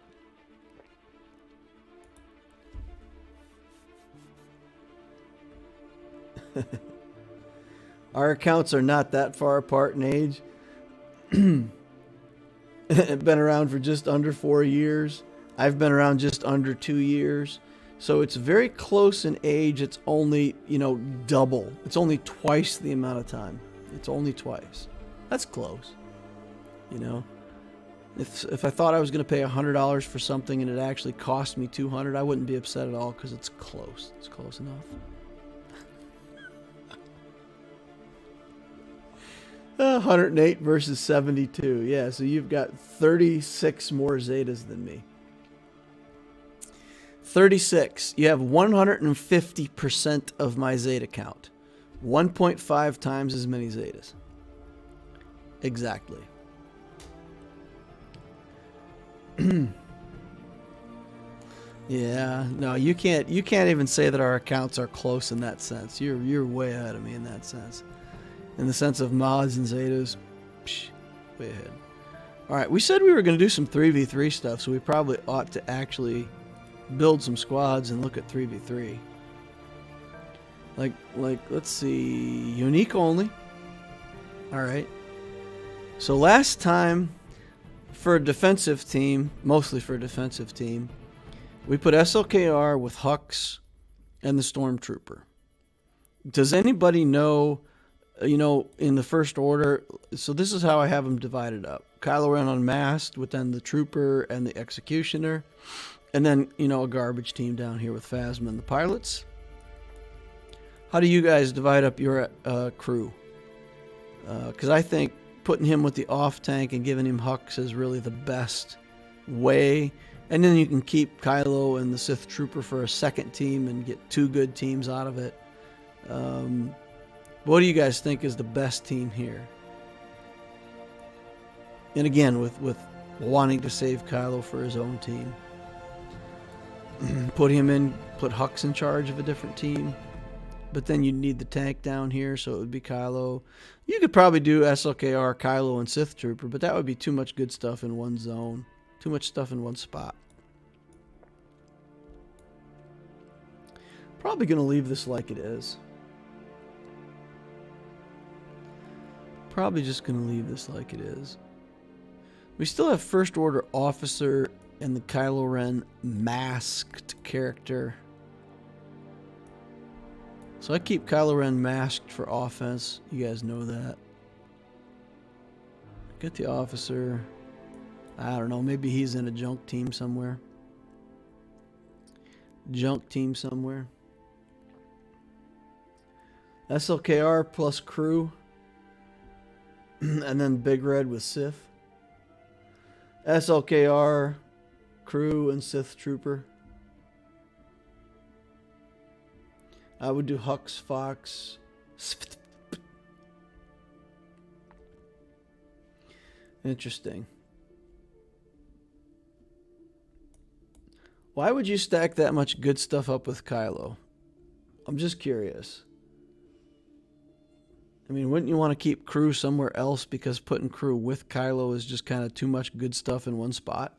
Our accounts are not that far apart in age. been around for just under 4 years. I've been around just under 2 years. So it's very close in age. It's only, double. It's only twice the amount of time. It's only twice. That's close. If I thought I was going to pay $100 for something and it actually cost me $200, I wouldn't be upset at all because it's close. It's close enough. 108 versus 72. Yeah, so you've got 36 more Zetas than me. 36. You have 150% of my Zeta count. 1.5 times as many Zetas. Exactly. Yeah, no, you can't even say that our accounts are close in that sense. You're way ahead of me in that sense. In the sense of mods and Zetas, way ahead. All right, we said we were going to do some 3v3 stuff, so we probably ought to actually build some squads and look at 3v3. Like let's see, unique only. All right. So last time, for a defensive team, mostly for a defensive team, we put SLKR with Hux and the Stormtrooper. Does anybody know, in the first order, so this is how I have them divided up. Kylo Ren unmasked with then the Trooper and the Executioner. And then, a garbage team down here with Phasma and the pilots. How do you guys divide up your crew? Because I think putting him with the off tank and giving him Hux is really the best way. And then you can keep Kylo and the Sith Trooper for a second team and get 2 good teams out of it. What do you guys think is the best team here? And again, with wanting to save Kylo for his own team. Put Hux in charge of a different team. But then you'd need the tank down here, so it would be Kylo. You could probably do SLKR, Kylo, and Sith Trooper, but that would be too much good stuff in one zone. Too much stuff in one spot. Probably going to leave this like it is. Probably just going to leave this like it is. We still have First Order Officer and the Kylo Ren masked character. So I keep Kylo Ren masked for offense. You guys know that. Get the officer. I don't know. Maybe he's in a junk team somewhere. Junk team somewhere. SLKR plus crew. And then Big Red with Sith. SLKR, crew, and Sith Trooper. I would do Hux, Fox. Interesting. Why would you stack that much good stuff up with Kylo? I'm just curious. I mean, wouldn't you want to keep crew somewhere else because putting crew with Kylo is just kind of too much good stuff in one spot?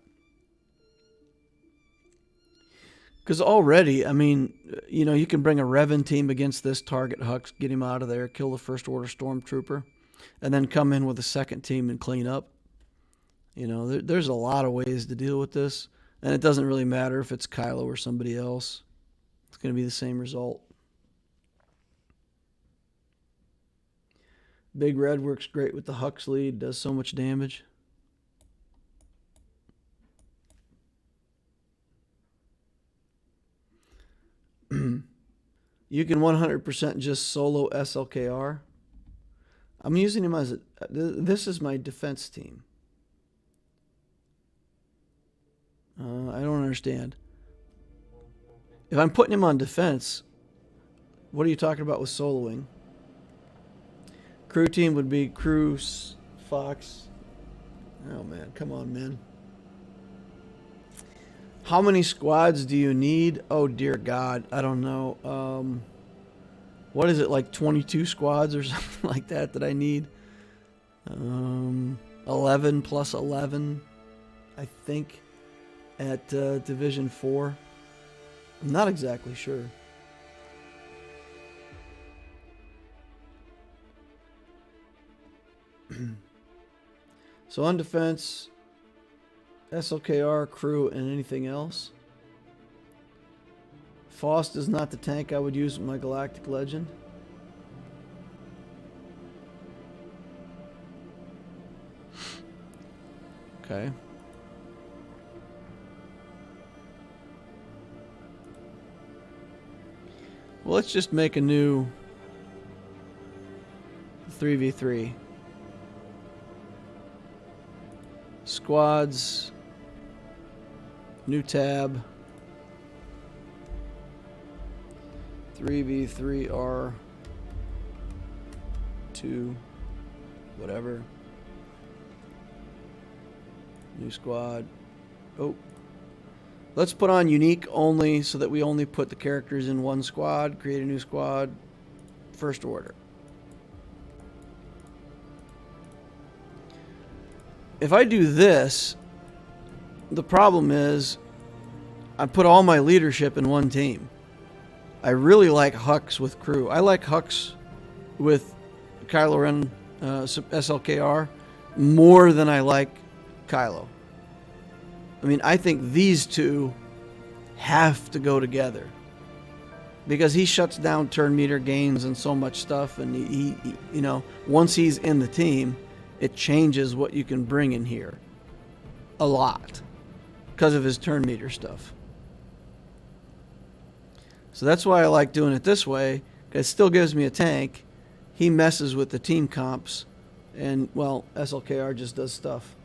Because already, I mean, you can bring a Revan team against this, target Hux, get him out of there, kill the First Order Stormtrooper, and then come in with a second team and clean up. There's a lot of ways to deal with this, and it doesn't really matter if it's Kylo or somebody else. It's going to be the same result. Big Red works great with the Hux lead, does so much damage. You can 100% just solo SLKR. I'm using him as this is my defense team. I don't understand. If I'm putting him on defense, what are you talking about with soloing? Crew team would be Crew, Fox. Oh, man. Come on, man. How many squads do you need? Oh, dear God. I don't know. What is it, like 22 squads or something like that I need? 11 plus 11, I think, at Division 4. I'm not exactly sure. So on defense, SLKR, crew, and anything else. Faust is not the tank I would use with my Galactic Legend. Okay. Well, let's just make a new 3v3. Squads. New tab. 3v3R2. Whatever. New squad. Oh. Let's put on unique only so that we only put the characters in one squad. Create a new squad. First order. If I do this, the problem is I put all my leadership in one team. I really like Hux with crew. I like Hux with Kylo Ren SLKR more than I like Kylo. I mean, I think these two have to go together because he shuts down turn meter gains and so much stuff, and he you know, once he's in the team, it changes what you can bring in here a lot because of his turn meter stuff. So that's why I like doing it this way, because it still gives me a tank. He messes with the team comps, and, well, SLKR just does stuff.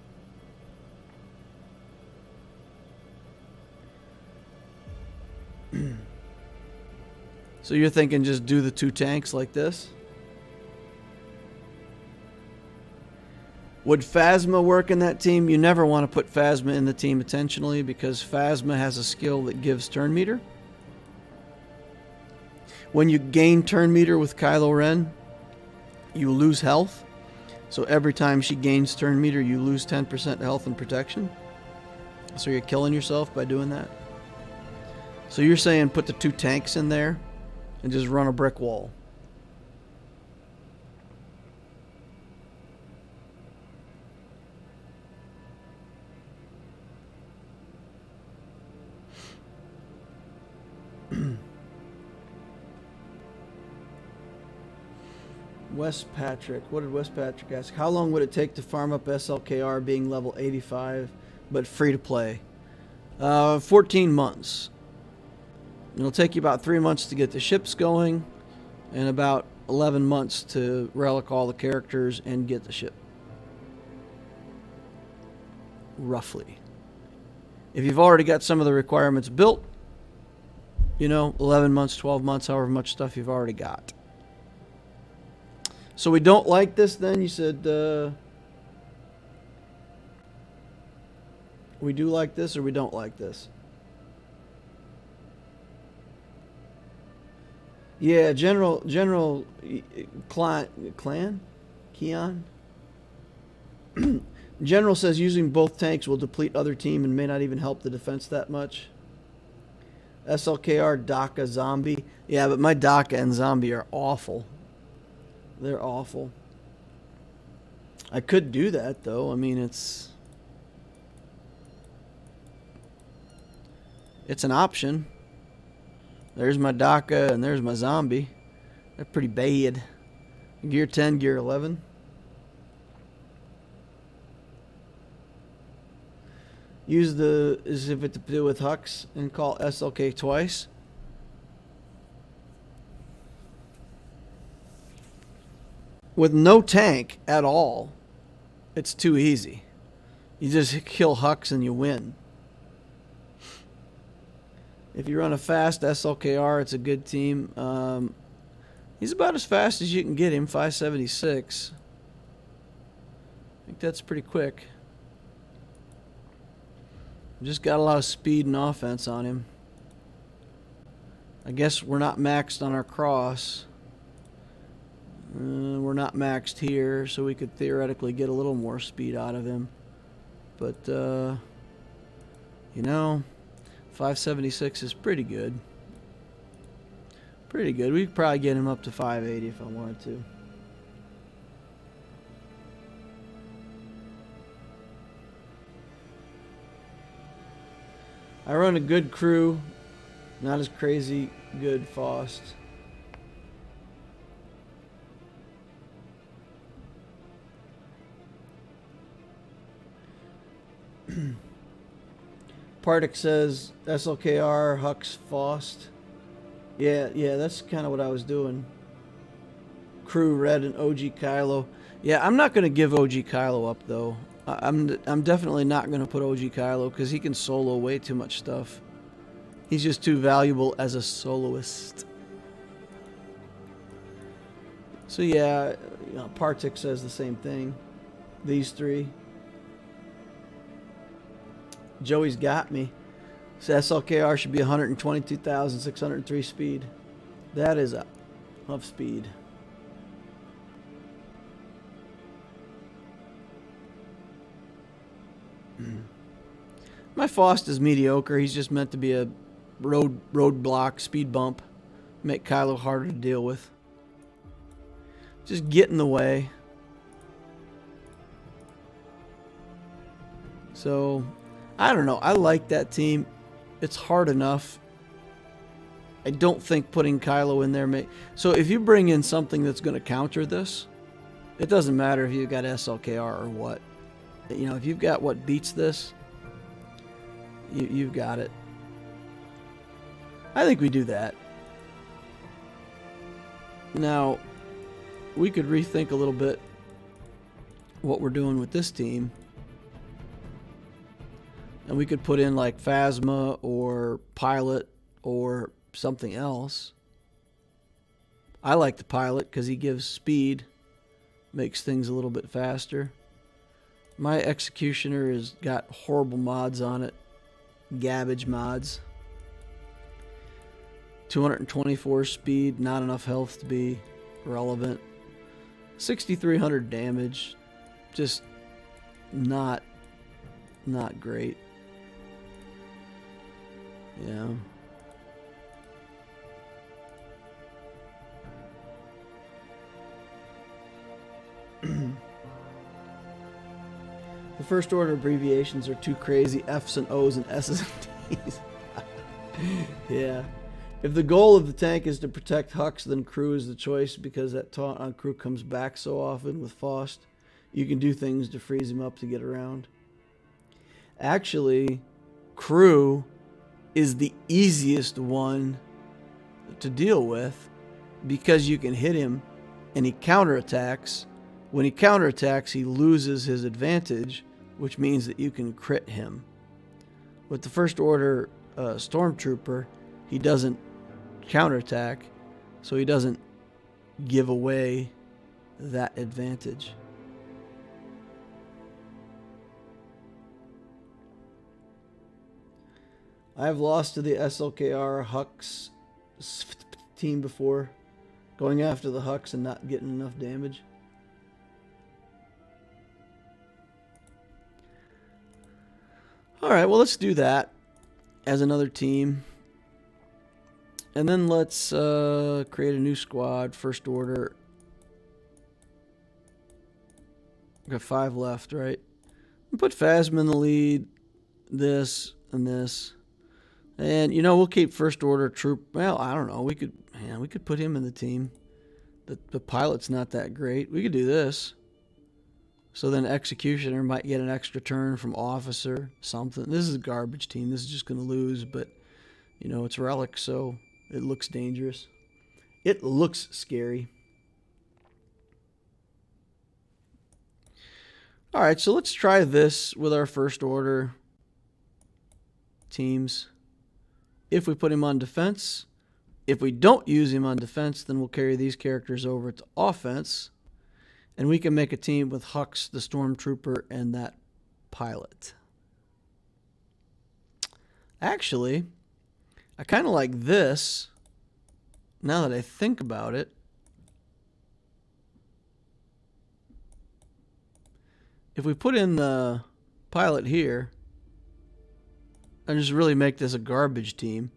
So you're thinking just do the two tanks like this? Would Phasma work in that team? You never want to put Phasma in the team intentionally because Phasma has a skill that gives turn meter. When you gain turn meter with Kylo Ren, you lose health. So every time she gains turn meter, you lose 10% health and protection. So you're killing yourself by doing that. So you're saying put the two tanks in there and just run a brick wall. West Patrick. What did West Patrick ask? How long would it take to farm up SLKR being level 85 but free to play? 14 months. It'll take you about 3 months to get the ships going and about 11 months to relic all the characters and get the ship. Roughly. If you've already got some of the requirements built, you know, 11 months, 12 months, however much stuff you've already got. So we don't like this then? You said we do like this or we don't like this? Yeah, General Clan? Keon? General says using both tanks will deplete other team and may not even help the defense that much. SLKR, DACA, Zombie. Yeah, but my DACA and Zombie are awful. They're awful. I could do that, though. I mean, it's an option. There's my DACA and there's my Zombie. They're pretty bad. Gear 10, Gear 11. Use the as if it to do with Hux and call SLK twice. With no tank at all, it's too easy. You just kill Hux and you win. If you run a fast SLKR, it's a good team. He's about as fast as you can get him, 576. I think that's pretty quick. Just got a lot of speed and offense on him. I guess we're not maxed on our cross. We're not maxed here, so we could theoretically get a little more speed out of him. But, you know, 576 is pretty good. Pretty good. We could probably get him up to 580 if I wanted to. I run a good crew, not as crazy good Faust. Partic says SLKR, Hux, Faust. Yeah, that's kind of what I was doing. Crew, Red, and OG Kylo. Yeah, I'm not going to give OG Kylo up, though. I'm definitely not going to put OG Kylo because he can solo way too much stuff. He's just too valuable as a soloist. So yeah, you know, Partic says the same thing. These three. Joey's got me. So SLKR should be 122,603 speed. That is a of speed. My Faust is mediocre. He's just meant to be a roadblock, speed bump. Make Kylo harder to deal with. Just get in the way. So, I don't know. I like that team. It's hard enough. I don't think putting Kylo in there so if you bring in something that's going to counter this, it doesn't matter if you've got SLKR or what. You know, if you've got what beats this, you've got it. I think we do that. Now, we could rethink a little bit what we're doing with this team. And we could put in like Phasma or Pilot or something else. I like the Pilot because he gives speed, makes things a little bit faster. My Executioner has got horrible mods on it. Garbage mods. 224 speed, not enough health to be relevant. 6,300 damage, just not great. Yeah. The First Order abbreviations are too crazy. F's and O's and S's and T's. Yeah. If the goal of the tank is to protect Hux, then crew is the choice because that taunt on crew comes back so often with Faust. You can do things to freeze him up to get around. Actually, crew is the easiest one to deal with because you can hit him and he counterattacks. When he counterattacks, he loses his advantage, which means that you can crit him. With the First Order Stormtrooper, he doesn't counterattack, so he doesn't give away that advantage. I've lost to the SLKR Hux team before, going after the Hux and not getting enough damage. Alright, well, let's do that as another team. And then let's create a new squad, First Order. We've got 5 left, right? We'll put Phasma in the lead, this, and this. And, you know, we'll keep First Order Troop. Well, I don't know. We could put him in the team. The Pilot's not that great. We could do this. So then Executioner might get an extra turn from Officer, something. This is a garbage team. This is just going to lose, but, you know, it's Relic, so it looks dangerous. It looks scary. All right, so let's try this with our First Order teams. If we put him on defense, if we don't use him on defense, then we'll carry these characters over to offense. And we can make a team with Hux, the Stormtrooper, and that Pilot. Actually, I kind of like this, now that I think about it. If we put in the Pilot here, and just really make this a garbage team,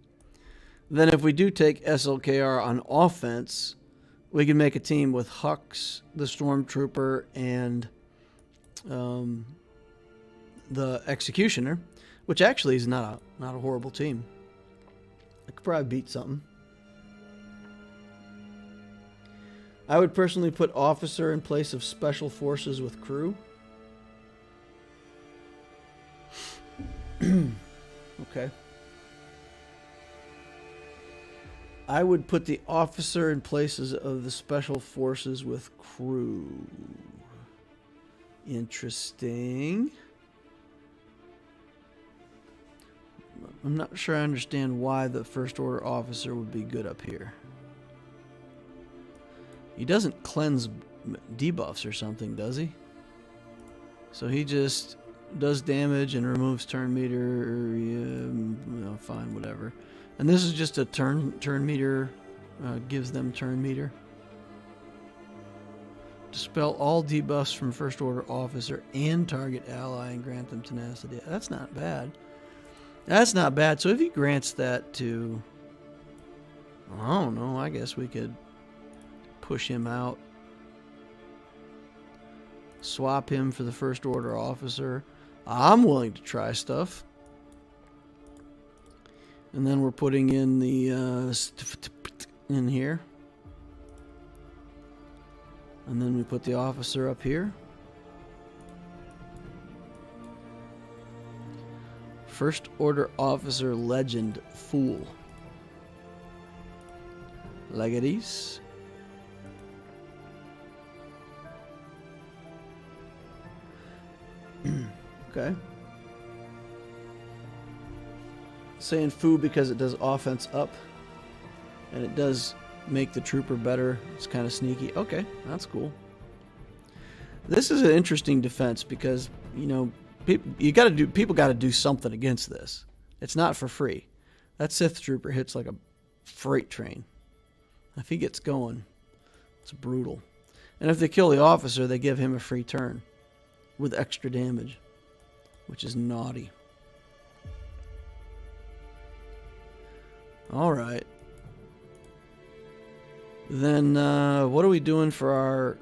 then if we do take SLKR on offense, we can make a team with Hux, the Stormtrooper, and the Executioner. which actually is not a horrible team. I could probably beat something. I would personally put officer in place of special forces with crew. Okay. I would put the officer in places of the special forces with crew. Interesting. I'm not sure I understand why the first order officer would be good up here. He doesn't cleanse debuffs or something, does he? So he just does damage and removes turn meter. Yeah, fine, whatever. And this is just a turn meter, gives them turn meter. Dispel all debuffs from first order officer and target ally and grant them tenacity. That's not bad. That's not bad. So if he grants that to, I don't know, I guess we could push him out. Swap him for the first order officer. I'm willing to try stuff. And then we're putting in the in here. And then we put the officer up here. First order officer legend fool. Legacies. Okay. Saying foo because it does offense up. And it does make the trooper better. It's kind of sneaky. Okay, that's cool. This is an interesting defense because, you know, people got to do something against this. It's not for free. That Sith trooper hits like a freight train. If he gets going, it's brutal. And if they kill the officer, they give him a free turn with extra damage, which is naughty. All right. Then what are we doing for our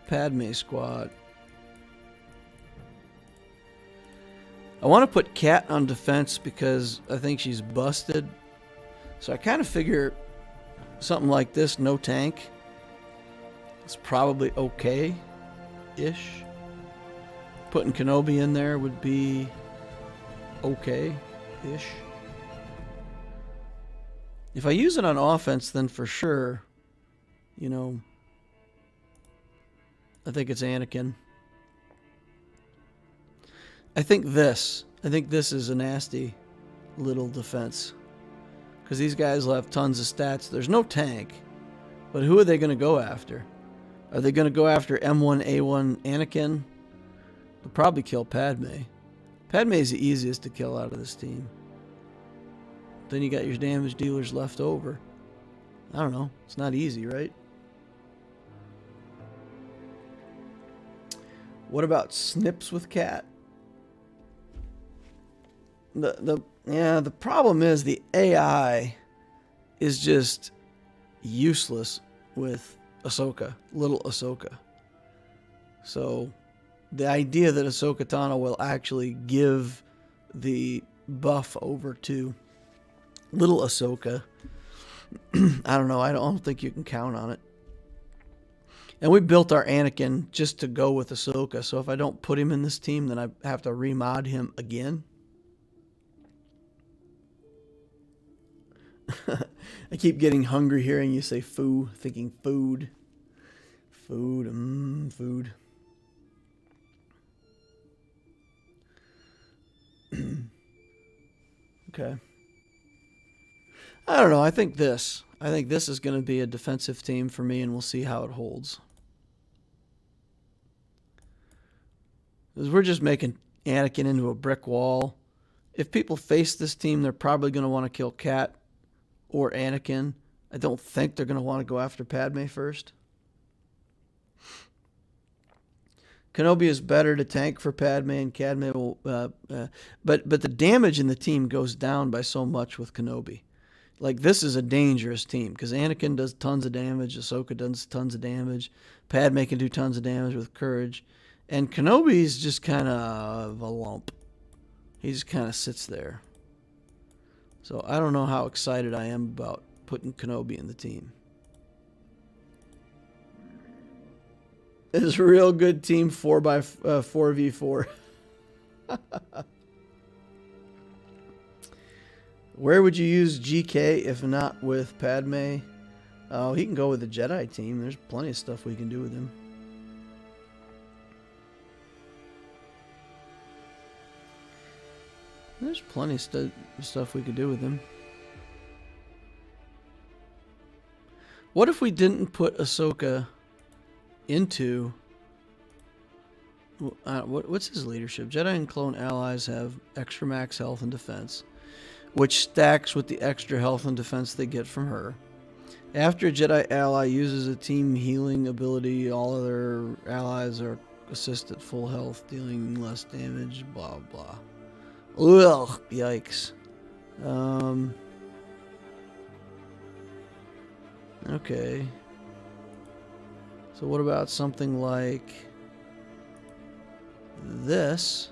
Padme squad? I want to put Cat on defense because I think she's busted. So I kind of figure something like this, no tank, is probably okay-ish. Putting Kenobi in there would be okay-ish. If I use it on offense, then for sure, you know, I think it's Anakin. I think this is a nasty little defense. Because these guys will have tons of stats. There's no tank. But who are they going to go after? Are they going to go after M1A1 Anakin? They'll probably kill Padme. Padme is the easiest to kill out of this team. Then you got your damage dealers left over. I don't know. It's not easy, right? What about Snips with Cat? The problem is the AI is just useless with Ahsoka, little Ahsoka. So the idea that Ahsoka Tano will actually give the buff over to little Ahsoka, I don't know. I don't think you can count on it. And we built our Anakin just to go with Ahsoka. So if I don't put him in this team, then I have to remod him again. I keep getting hungry hearing you say foo, thinking food. Food. Okay. I don't know. I think this is going to be a defensive team for me, and we'll see how it holds. Because we're just making Anakin into a brick wall. If people face this team, they're probably going to want to kill Cat or Anakin. I don't think they're going to want to go after Padme first. Kenobi is better to tank for Padme, and Padme will... but the damage in the team goes down by so much with Kenobi. Like, this is a dangerous team, because Anakin does tons of damage, Ahsoka does tons of damage, Padme can do tons of damage with courage, and Kenobi's just kind of a lump. He just kind of sits there. So I don't know how excited I am about putting Kenobi in the team. It's a real good team 4v4. Where would you use GK if not with Padme? Oh, he can go with the Jedi team. There's plenty of stuff we can do with him. There's plenty of stuff we could do with him. What if we didn't put Ahsoka into... what's his leadership? Jedi and clone allies have extra max health and defense, which stacks with the extra health and defense they get from her. After a Jedi ally uses a team healing ability, all other allies are assist at full health, dealing less damage, blah, blah. Ugh, yikes. Okay. So what about something like this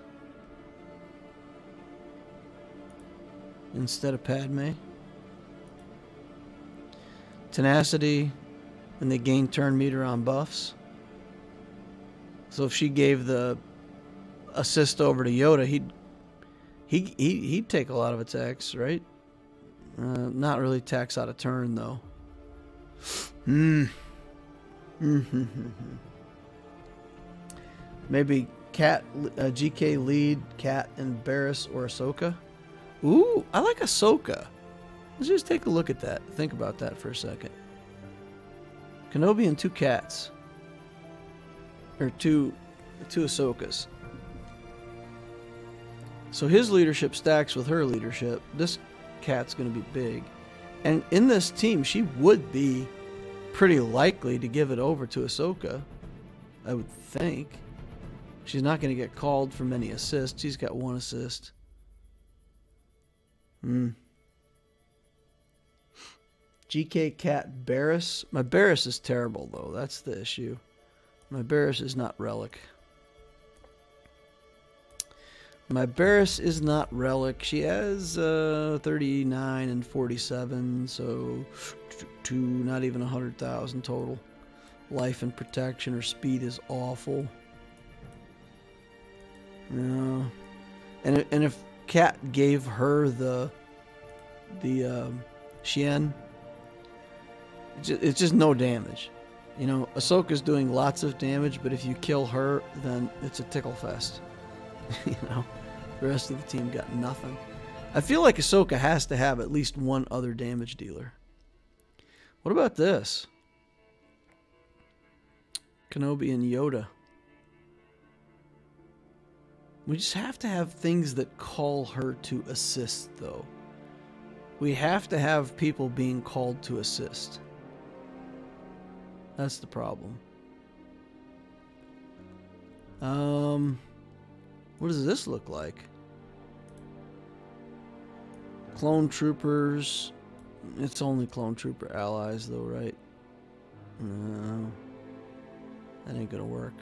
instead of Padme? Tenacity, and they gain turn meter on buffs. So if she gave the assist over to Yoda, he'd take a lot of attacks, right? Not really attacks out of turn though. Maybe Cat, GK lead, Cat and Barriss or Ahsoka. Ooh, I like Ahsoka. Let's just take a look at that. Think about that for a second. Kenobi and 2 Cats. Or two Ahsokas. So his leadership stacks with her leadership. This Cat's going to be big. And in this team, she would be pretty likely to give it over to Ahsoka, I would think. She's not going to get called for many assists. She's got 1 assist. GK Cat Barriss. My Barriss is terrible, though. That's the issue. My Barriss is not Relic. My Barriss is not Relic. She has 39 and 47, so not even 100,000 total. Life and protection. Her speed is awful. No. And if Cat gave her the Xian, it's just no damage. You know, Ahsoka's doing lots of damage, but if you kill her, then it's a tickle fest. You know, the rest of the team got nothing. I feel like Ahsoka has to have at least 1 other damage dealer. What about this? Kenobi and Yoda. We just have to have things that call her to assist, though. We have to have people being called to assist. That's the problem. What does this look like? Clone troopers. It's only clone trooper allies, though, right? No. That ain't gonna work.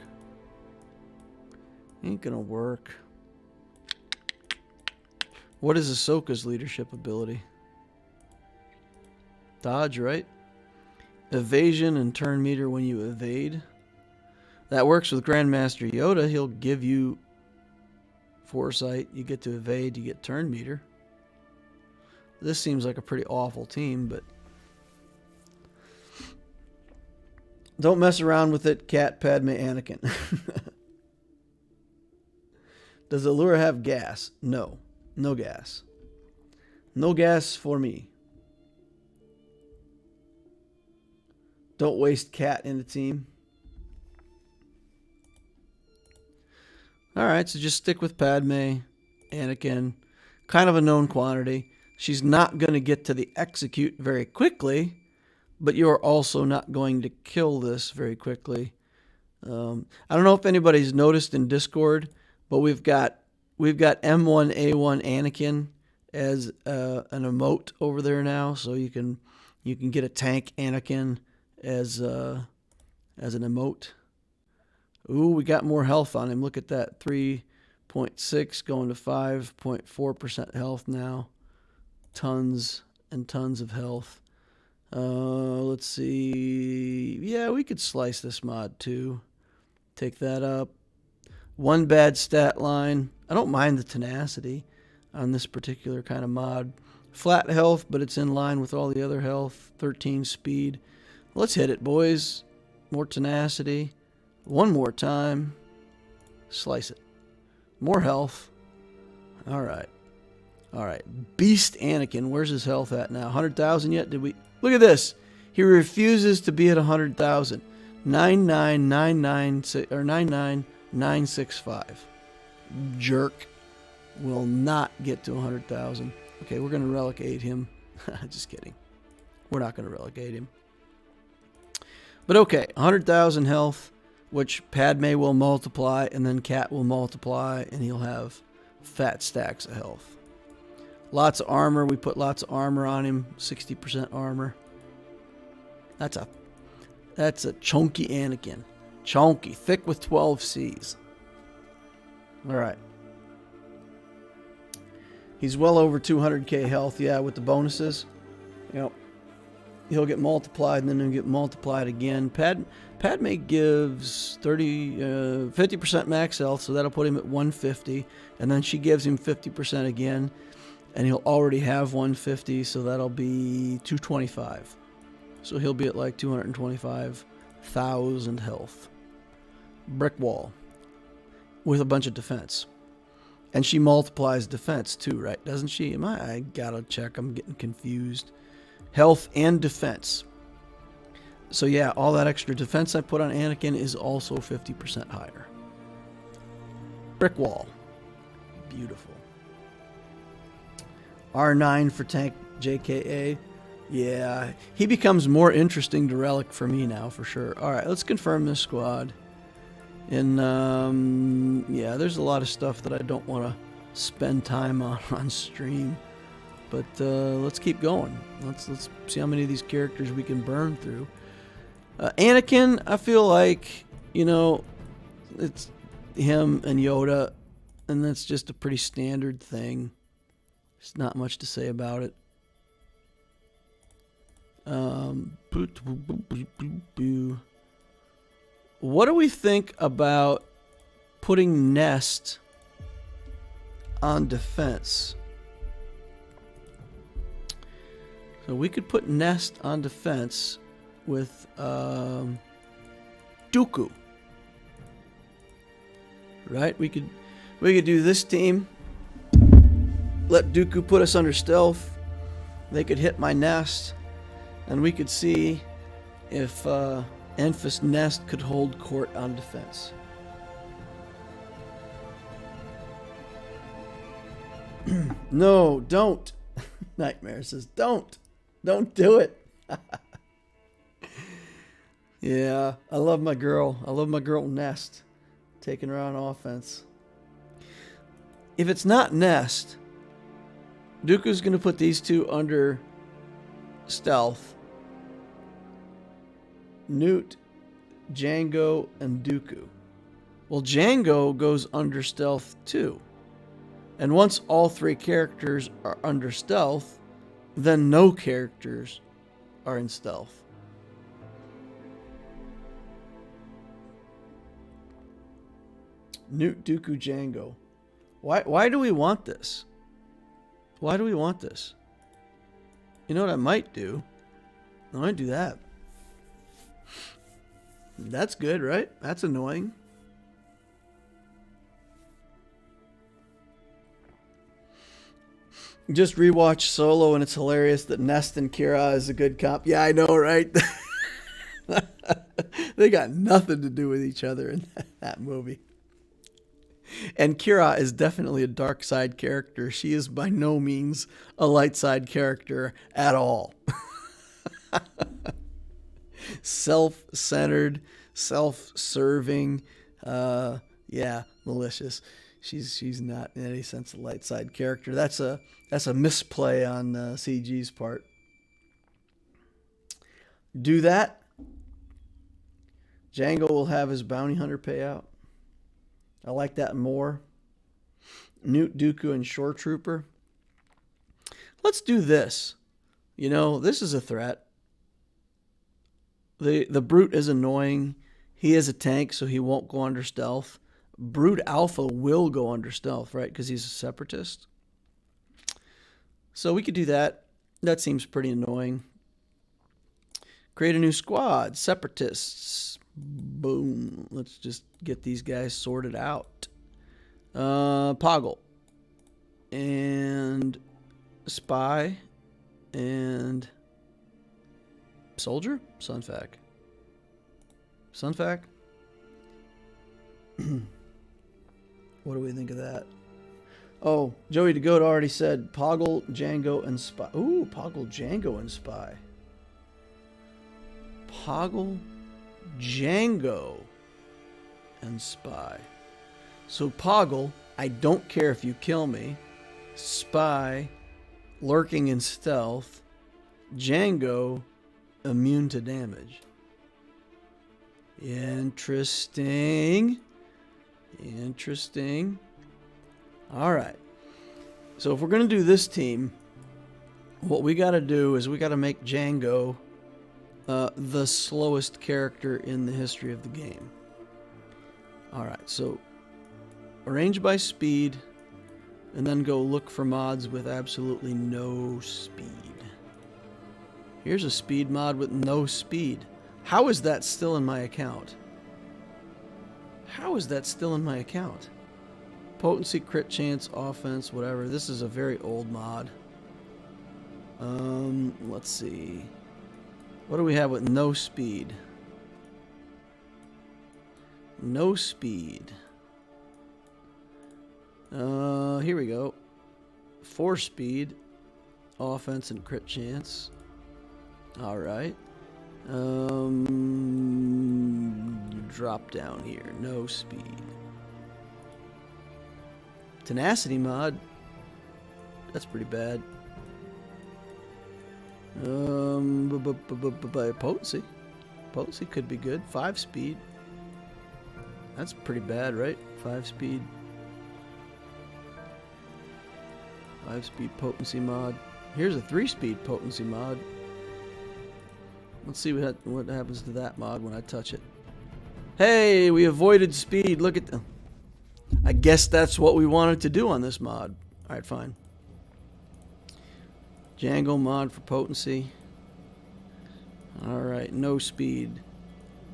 Ain't gonna work. What is Ahsoka's leadership ability? Dodge, right? Evasion and turn meter when you evade. That works with Grandmaster Yoda. He'll give you foresight. You get to evade, you get turn meter. This seems like a pretty awful team, but don't mess around with it. Cat, Padme, Anakin. Does Aleura have gas? No. No gas. No gas for me. Don't waste Cat in the team. Alright, so just stick with Padme, Anakin. Kind of a known quantity. She's not going to get to the Execute very quickly, but you're also not going to kill this very quickly. I don't know if anybody's noticed in Discord, but we've got M1A1 Anakin as an emote over there now, so you can get a tank Anakin as an emote. Ooh, we got more health on him. Look at that, 3.6 0.6 going to 5.4% health now. Tons and tons of health. Let's see. Yeah, we could slice this mod too. Take that up. One bad stat line. I don't mind the tenacity on this particular kind of mod. Flat health, but it's in line with all the other health. 13 speed. Let's hit it, boys. More tenacity. One more time. Slice it. More health. All right. All right. Beast Anakin. Where's his health at now? 100,000 yet? Did we... Look at this. He refuses to be at 100,000. 99996 or 99965. Jerk. Will not get to 100,000. Okay, we're going to relegate him. Just kidding. We're not going to relegate him. But okay, 100,000 health, which Padme will multiply, and then Cat will multiply, and he'll have fat stacks of health. Lots of armor. We put lots of armor on him. 60% armor. That's a chunky Anakin. Chunky. Thick with 12 C's. All right. He's well over 200k health, yeah, with the bonuses. Yep. He'll get multiplied, and then he'll get multiplied again. Padme gives 50% max health, so that'll put him at 150. And then she gives him 50% again, and he'll already have 150, so that'll be 225. So he'll be at like 225,000 health. Brick wall with a bunch of defense. And she multiplies defense too, right? Doesn't she? I gotta check. I'm getting confused. Health and defense. So yeah, all that extra defense I put on Anakin is also 50% higher. Brick wall. Beautiful. R9 for tank JKA. Yeah, he becomes more interesting to Relic for me now, for sure. All right, let's confirm this squad. And yeah, there's a lot of stuff that I don't want to spend time on stream, but let's keep going. Let's see how many of these characters we can burn through. Anakin, I feel like, you know, it's him and Yoda, and that's just a pretty standard thing. There's not much to say about it. What do we think about putting Nest on defense? So we could put Nest on defense with Dooku. Right? We could do this team. Let Dooku put us under stealth. They could hit my Nest, and we could see if Enfys Nest could hold court on defense. No, don't. Nightmare says, don't do it. Yeah, I love my girl. I love my girl Nest. Taking her on offense. If it's not Nest, Dooku's going to put these two under stealth. Newt, Jango, and Dooku. Well, Jango goes under stealth too. And once all three characters are under stealth, then no characters are in stealth. Newt, Dooku, Jango. Why do we want this? Why do we want this? You know what I might do? I might do that. That's good, right? That's annoying. Just rewatch Solo, and it's hilarious that Nest and Kira is a good comp. Yeah, I know, right? They got nothing to do with each other in that movie. And Kira is definitely a dark side character. She is by no means a light side character at all. Self-centered, self-serving, yeah, malicious. She's not in any sense a light side character. That's a misplay on CG's part. Do that. Jango will have his bounty hunter payout. I like that more. Newt, Dooku, and Shore Trooper. Let's do this. You know, this is a threat. The Brute is annoying. He is a tank, so he won't go under stealth. Brute Alpha will go under stealth, right? Because he's a separatist. So we could do that. That seems pretty annoying. Create a new squad. Separatists. Boom. Let's just get these guys sorted out. Poggle. And Spy. And Soldier? Sunfac. Sunfac? What do we think of that? Oh, Joey DeGoat already said Poggle, Django, and Spy. Ooh, Poggle, Django, and Spy. Poggle, Django, and Spy. So Poggle, I don't care if you kill me. Spy, lurking in stealth. Django, immune to damage. Interesting. Interesting. All right. So if we're going to do this team, what we got to do is we got to make Django the slowest character in the history of the game. All right. So arrange by speed and then go look for mods with absolutely no speed. Here's a speed mod with no speed. How is that still in my account? How is that still in my account? Potency, crit chance, offense, whatever. This is a very old mod. Let's see. What do we have with no speed? No speed. Here we go. 4 speed, offense, and crit chance. All right. Drop down here. No speed. Tenacity mod. That's pretty bad. Potency. Potency could be good. 5 speed. That's pretty bad, right? 5 speed. 5 speed potency mod. Here's a 3 speed potency mod. Let's see what happens to that mod when I touch it. Hey, we avoided speed. Look at them. I guess that's what we wanted to do on this mod. All right, fine. Django mod for potency. All right, no speed.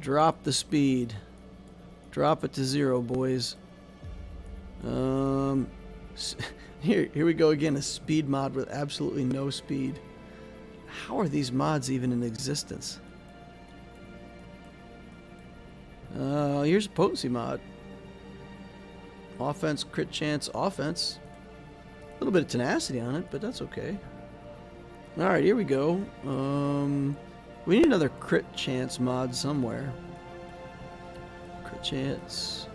Drop the speed. Drop it to 0, boys. Here we go again. A speed mod with absolutely no speed. How are these mods even in existence? Here's a potency mod. Offense, crit chance, offense. A little bit of tenacity on it, but that's okay. Alright, here we go. We need another crit chance mod somewhere. Crit chance.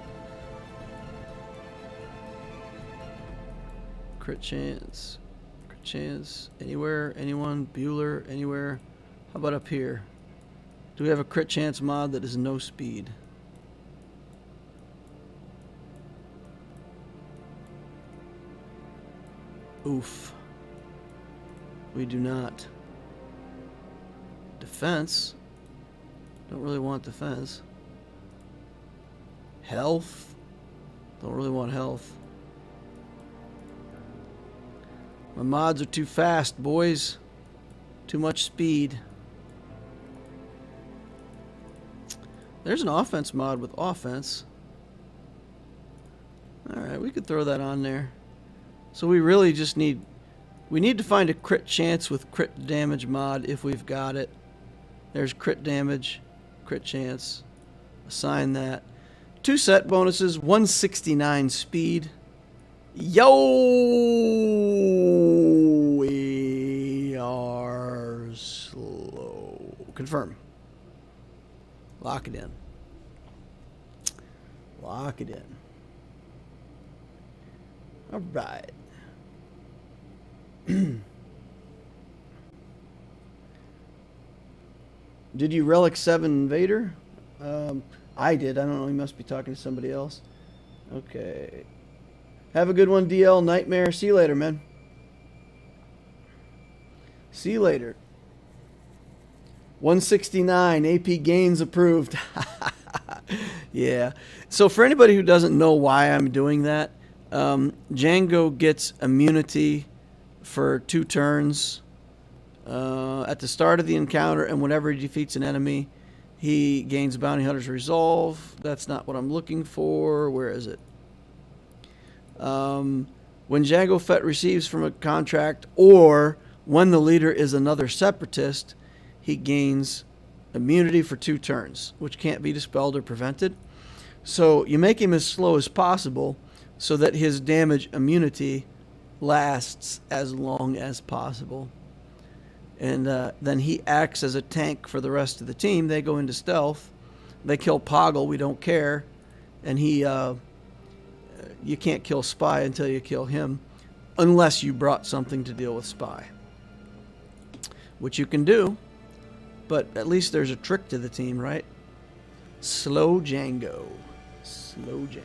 Crit chance. Crit chance. Anywhere? Anyone? Bueller? Anywhere? How about up here? Do we have a crit chance mod that is no speed? Oof. We do not. Defense. Don't really want defense. Health. Don't really want health. My mods are too fast, boys. Too much speed. There's an offense mod with offense. Alright, we could throw that on there. So we really just need... We need to find a crit chance with crit damage mod if we've got it. There's crit damage, crit chance. Assign that. 2 set bonuses, 169 speed. Yo! We are slow. Confirm. Lock it in. Lock it in. All right. Did you Relic 7 Vader? I did. I don't know. He must be talking to somebody else. Okay. Have a good one, DL Nightmare. See you later, man. See you later. 169 AP gains approved. Yeah. So for anybody who doesn't know why I'm doing that, Django gets immunity for 2 turns at the start of the encounter, and whenever he defeats an enemy, he gains Bounty Hunter's Resolve. That's not what I'm looking for. Where is it? When Django Fett receives from a contract, or when the leader is another separatist, he gains immunity for 2 turns, which can't be dispelled or prevented. So you make him as slow as possible so that his damage immunity lasts as long as possible. And then he acts as a tank for the rest of the team. They go into stealth. They kill Poggle. We don't care. And you can't kill Spy until you kill him, unless you brought something to deal with Spy, which you can do. But at least there's a trick to the team, right? Slow Django. Slow Django.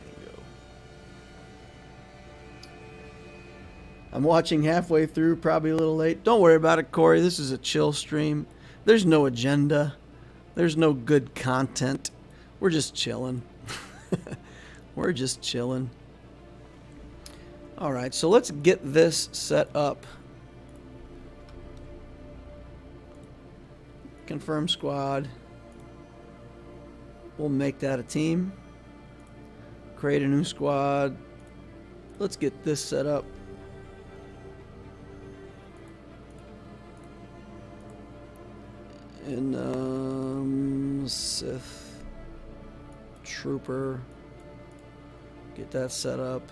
I'm watching halfway through, probably a little late. Don't worry about it, Corey. This is a chill stream. There's no agenda. There's no good content. We're just chilling. We're just chilling. All right, so let's get this set up. Confirm squad. We'll make that a team. Create a new squad. Let's get this set up. And Sith Trooper. Get that set up.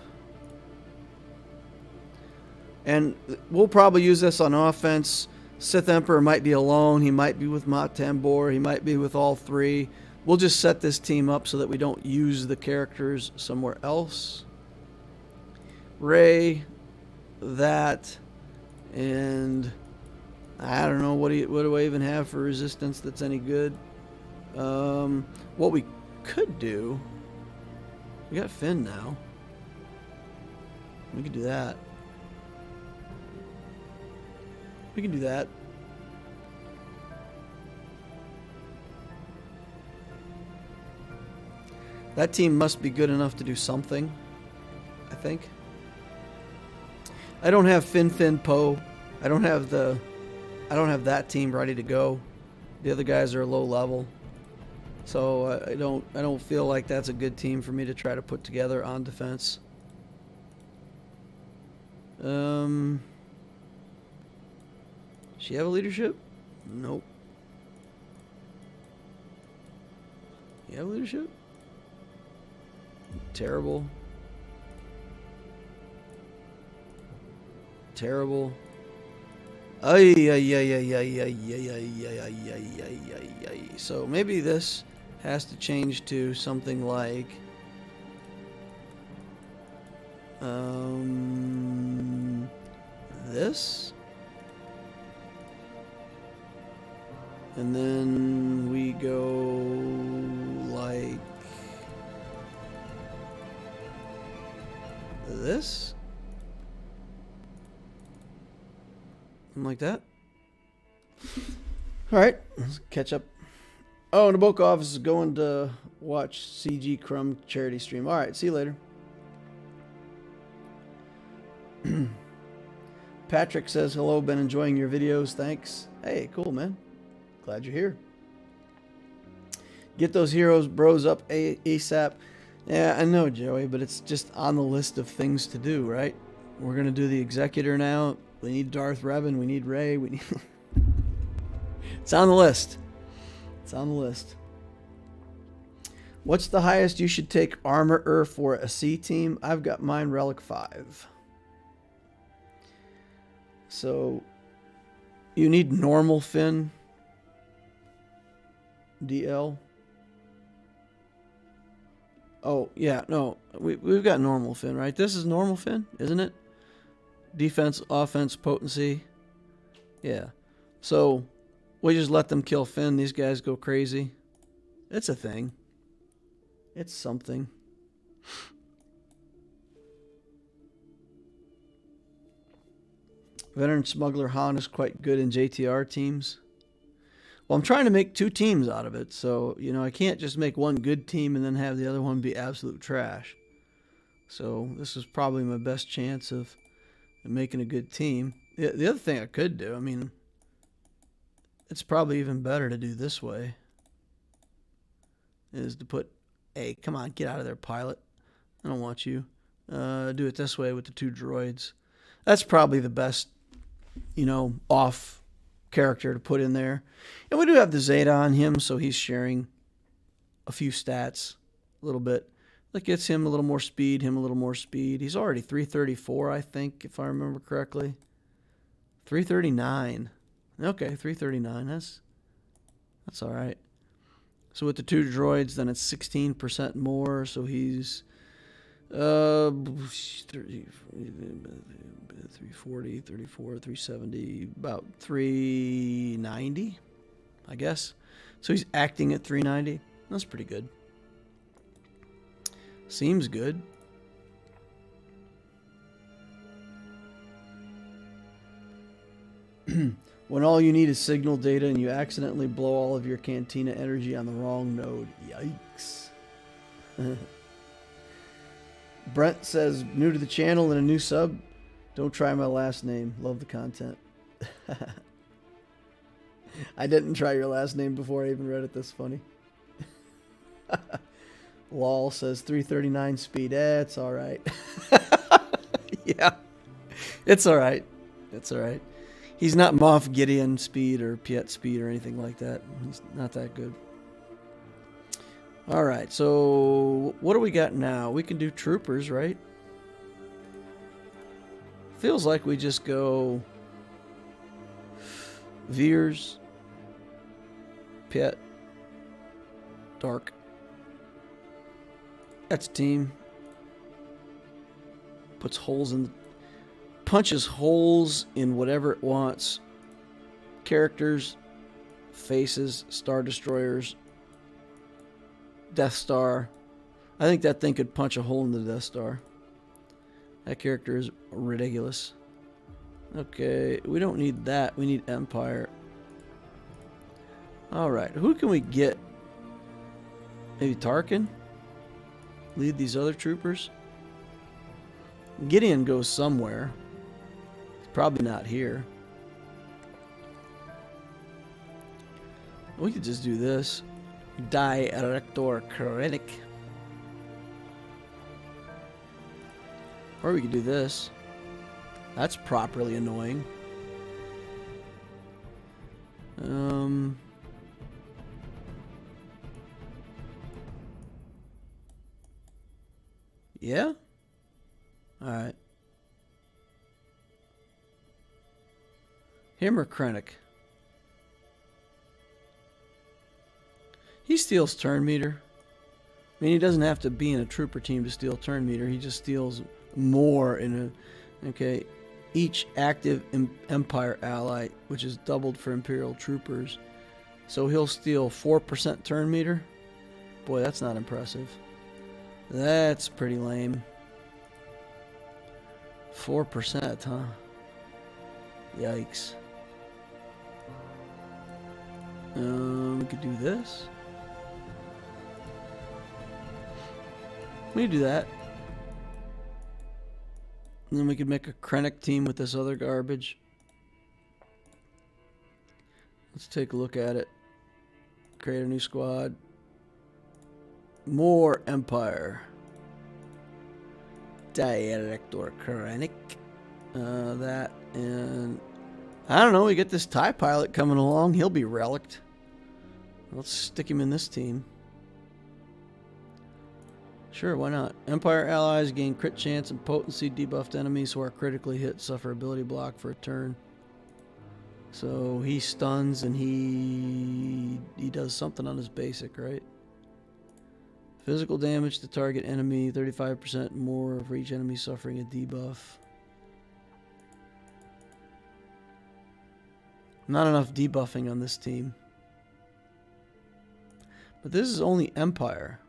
And we'll probably use this on offense. Sith Emperor might be alone. He might be with Mott Tambor. He might be with all 3. We'll just set this team up so that we don't use the characters somewhere else. Rey, that, and I don't know, what do I even have for resistance that's any good? What we could do, we got Finn now. We could do that. We can do that. That team must be good enough to do something, I think. I don't have Finn Poe. I don't have that team ready to go. The other guys are low level. So I don't feel like that's a good team for me to try to put together on defense. She have a leadership? Nope. You have leadership? Terrible. Terrible. So maybe this has to change to something like this. And then we go like this. Something like that. All right, let's catch up. Oh, and the book office is going to watch CG Crumb charity stream. All right, see you later. Patrick says, hello, been enjoying your videos. Thanks. Hey, cool, man. Glad you're here. Get those heroes bros up ASAP. Yeah, I know, Joey, but it's just on the list of things to do, right? We're going to do the Executor now. We need Darth Revan. We need Rey. We need... It's on the list. It's on the list. What's the highest you should take Armorer for a C team? I've got mine Relic 5. So, you need normal Finn. DL. Oh, yeah, no. We've got normal Finn, right? This is normal Finn, isn't it? Defense, offense, potency. Yeah. So, we just let them kill Finn. These guys go crazy. It's a thing. It's something. Veteran Smuggler Han is quite good in JTR teams. Well, I'm trying to make 2 teams out of it, so, you know, I can't just make one good team and then have the other one be absolute trash. So this is probably my best chance of making a good team. The other thing I could do, I mean, it's probably even better to do this way, is to put, hey, come on, get out of there, pilot. I don't want you. Do it this way with the 2 droids. That's probably the best, you know, off character to put in there. And we do have the Zeta on him, so he's sharing a few stats a little bit. That gets him a little more speed, him a little more speed. He's already 334, I think, if I remember correctly. 339. Okay, 339. That's all right. So with the 2 droids, then it's 16% more. So he's 340, 34, 370, about 390, I guess. So he's acting at 390. That's pretty good. Seems good. When all you need is signal data and you accidentally blow all of your cantina energy on the wrong node. Yikes. Brent says, new to the channel and a new sub. Don't try my last name. Love the content. I didn't try your last name before I even read it. That's funny. Lol says 339 speed. It's all right. Yeah. It's all right. It's all right. He's not Moff Gideon speed or Piet speed or anything like that. He's not that good. All right. So what do we got now? We can do troopers, right? Feels like we just go Veers, Piet, Dark. That's a team. Puts holes in, punches holes in whatever it wants. Characters, faces, Star Destroyers, Death Star. I think that thing could punch a hole in the Death Star. That character is ridiculous. Okay, we don't need that. We need Empire. Alright, who can we get? Maybe Tarkin? Lead these other troopers? Gideon goes somewhere. He's probably not here. We could just do this. Director Krennic. Or we could do this. That's properly annoying. Yeah? Alright. Him or Krennic? He steals turn meter. I mean, he doesn't have to be in a trooper team to steal turn meter. He just steals more in a... Okay. Each active Empire ally, which is doubled for Imperial troopers. So he'll steal 4% turn meter. Boy, that's not impressive. That's pretty lame. 4%, huh? Yikes. We could do this. We could do that. And then we could make a Krennic team with this other garbage. Let's take a look at it. Create a new squad. More Empire. Director Krennic. That and... I don't know, we get this TIE pilot coming along. He'll be relicked. Let's stick him in this team. Sure, why not? Empire allies gain crit chance and potency. Debuffed enemies who are critically hit suffer ability block for a turn. So he stuns and he does something on his basic, right? Physical damage to target enemy, 35% more for each enemy suffering a debuff. Not enough debuffing on this team. But this is only Empire.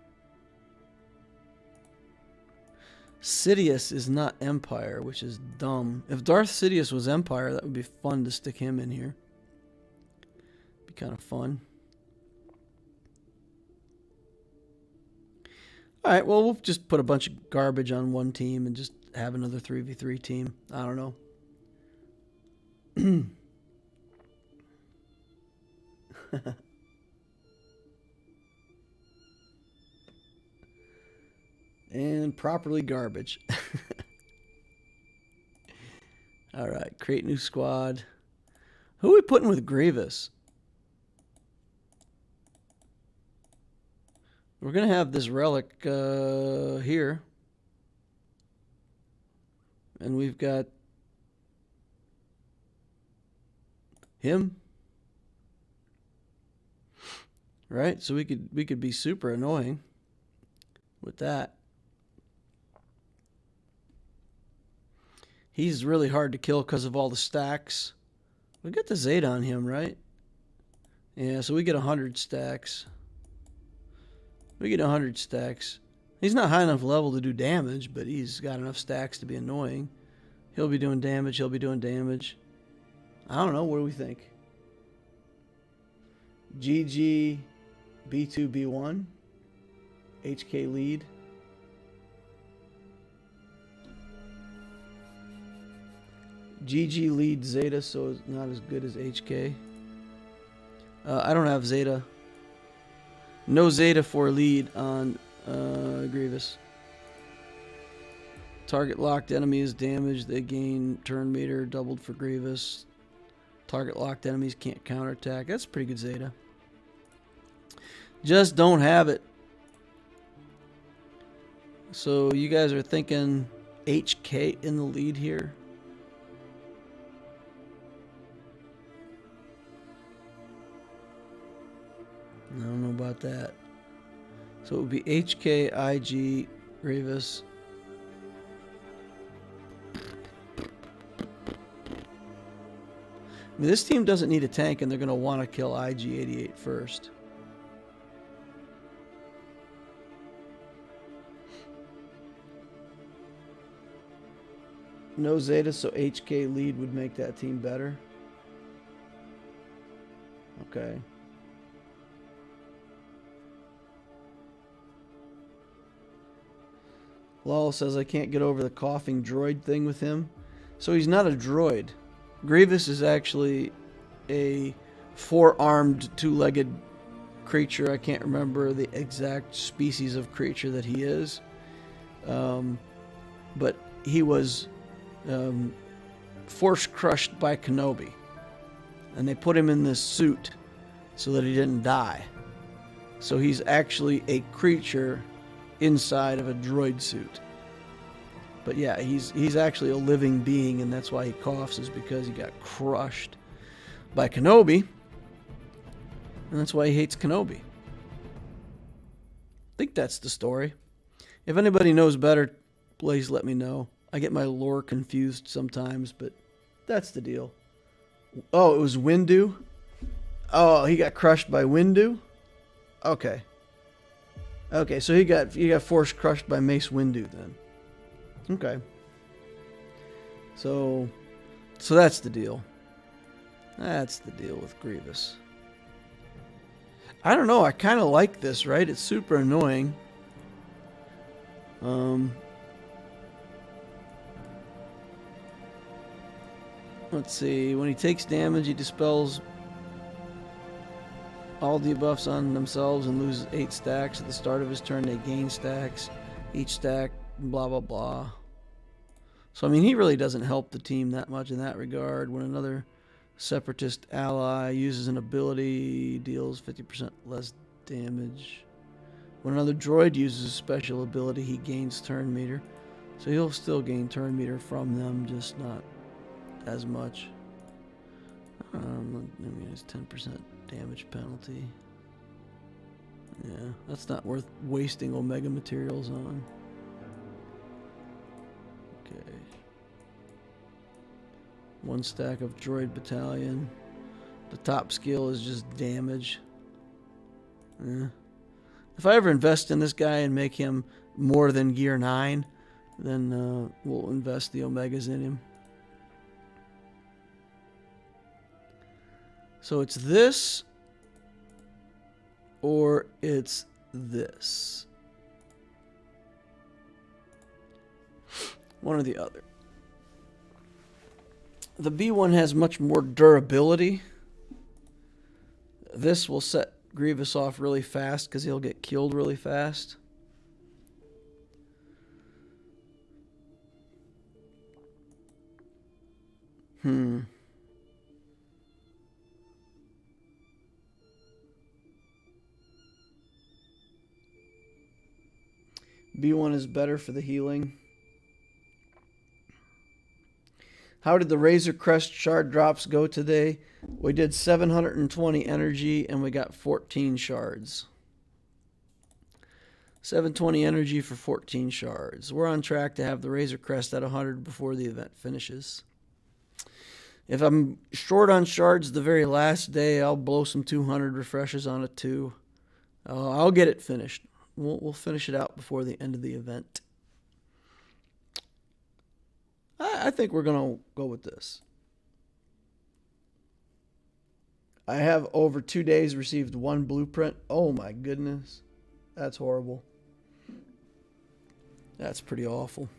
Sidious is not Empire, which is dumb. If Darth Sidious was Empire, that would be fun to stick him in here. Be kind of fun. Alright, well, we'll just put a bunch of garbage on one team and just have another 3v3 team. I don't know. And properly garbage. Alright, create new squad. Who are we putting with Grievous? We're going to have this relic here. And we've got him. Right? So we could be super annoying with that. He's really hard to kill because of all the stacks. We got the Zeta on him, right? Yeah, so we get 100 stacks. We get 100 stacks. He's not high enough level to do damage, but he's got enough stacks to be annoying. He'll be doing damage. He'll be doing damage. I don't know. What do we think? GG, B2, B1. HK lead. GG lead Zeta, so it's not as good as HK. I don't have Zeta. No Zeta for lead on Grievous. Target locked enemy is damaged. They gain turn meter doubled for Grievous. Target locked enemies can't counterattack. That's pretty good Zeta. Just don't have it. So you guys are thinking HK in the lead here? I don't know about that. So it would be HK, IG, Grievous. I mean, this team doesn't need a tank, and they're going to want to kill IG-88 first. No Zeta, so HK lead would make that team better. Okay. Lol says I can't get over the coughing droid thing with him. So he's not a droid. Grievous is actually a four-armed, two-legged creature. I can't remember the exact species of creature that he is. But he was force-crushed by Kenobi. And they put him in this suit so that he didn't die. So he's actually a creature inside of a droid suit. But yeah, he's actually a living being, and that's why he coughs, is because he got crushed by Kenobi. And that's why he hates Kenobi. I think that's the story. If anybody knows better, please let me know. I get my lore confused sometimes, but that's the deal. Oh, it was Windu? Oh, he got crushed by Windu? Okay. Okay, so he got force crushed by Mace Windu then. Okay. So that's the deal. That's the deal with Grievous. I don't know, I kind of like this, right? It's super annoying. Let's see. When he takes damage, he dispels all debuffs on themselves and loses 8 stacks. At the start of his turn, they gain stacks. Each stack, blah, blah, blah. So, I mean, he really doesn't help the team that much in that regard. When another Separatist ally uses an ability, deals 50% less damage. When another droid uses a special ability, he gains turn meter. So he'll still gain turn meter from them, just not as much. I mean, it's 10% damage penalty. Yeah, that's not worth wasting Omega materials on. Okay. 1 stack of droid battalion. The top skill is just damage. Yeah. If I ever invest in this guy and make him more than gear 9, then we'll invest the Omegas in him. So it's this, or it's this. One or the other. The B1 has much more durability. This will set Grievous off really fast because he'll get killed really fast. B1 is better for the healing. How did the Razor Crest shard drops go today? We did 720 energy and we got 14 shards. 720 energy for 14 shards. We're on track to have the Razor Crest at 100 before the event finishes. If I'm short on shards the very last day, I'll blow some 200 refreshes on it too. I'll get it finished. We'll finish it out before the end of the event. I think we're going to go with this. I have over 2 days received 1 blueprint. Oh my goodness. That's horrible. That's pretty awful.